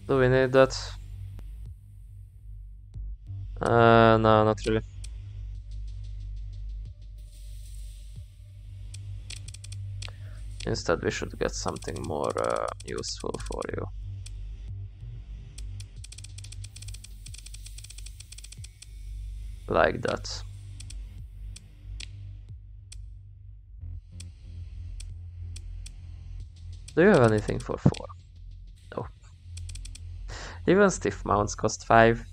Do we need that? No, not really. Instead, we should get something more useful for you. Like that. Do you have anything for 4? No. Even stiff mounts cost 5.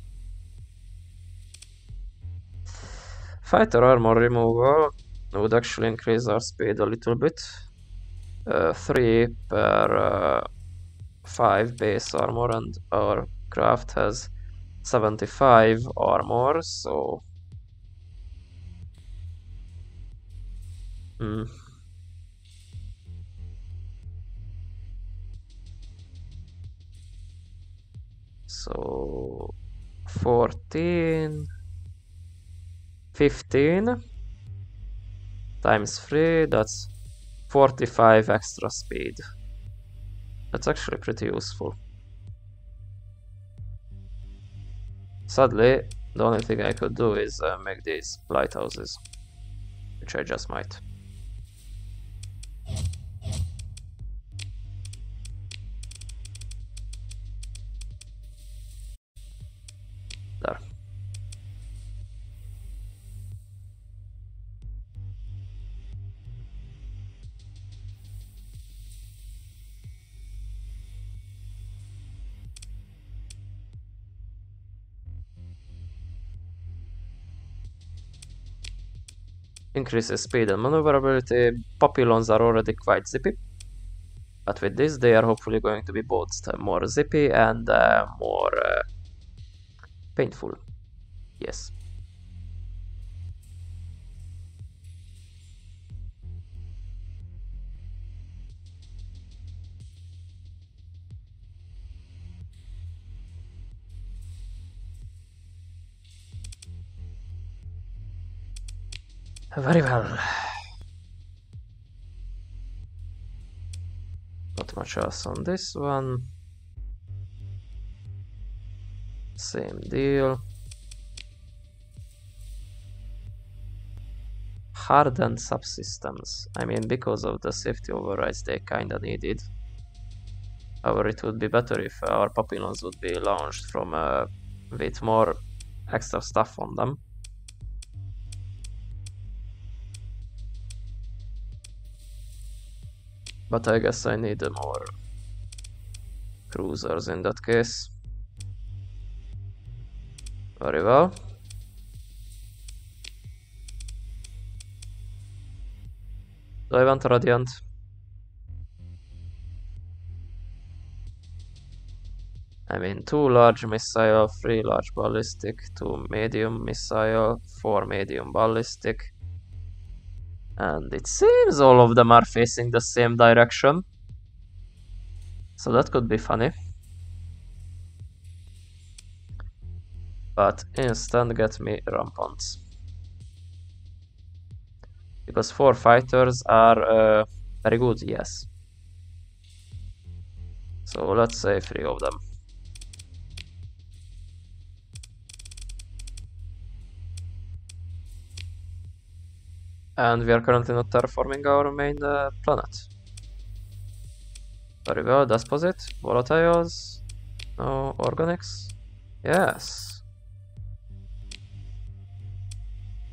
Fighter armor removal would actually increase our speed a little bit. 3 per 5 base armor, and our craft has 75 armor, so... So... 14... 15 times 3, that's 45 extra speed. That's actually pretty useful. Sadly, the only thing I could do is make these lighthouses, which I just might. There. Increases speed and maneuverability. Papillons are already quite zippy, but with this they are hopefully going to be both more zippy and more painful. Yes. Very well. Not much else on this one. Same deal. Hardened subsystems. I mean, because of the safety overrides they kinda needed. However, it would be better if our papillons would be launched from with more extra stuff on them. But I guess I need more cruisers in that case. Very well. Do I want a Radiant? I mean, 2 large missile, 3 large ballistic, 2 medium missile, 4 medium ballistic. And it seems all of them are facing the same direction. So that could be funny. But instant get me rampant. Because 4 fighters are very good, yes. So let's say 3 of them. And we are currently not terraforming our main planet. Very well, deposit, volatiles, no organics. Yes.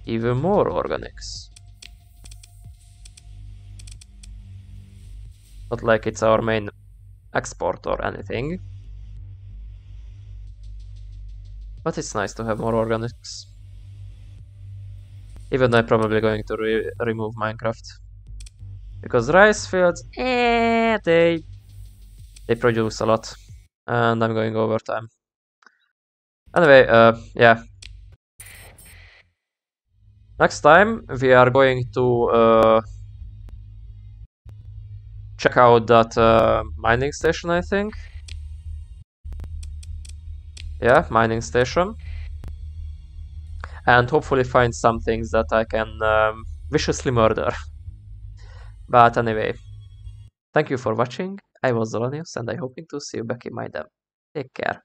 Even more organics. Not like it's our main export or anything. But it's nice to have more organics. Even though I'm probably going to remove Minecraft. Because rice fields, they produce a lot. And I'm going overtime. Anyway, yeah. Next time we are going to check out that mining station, I think. Yeah, mining station. And hopefully find some things that I can viciously murder. But anyway, thank you for watching. I was Zolonius and I hoping to see you back in my demo. Take care.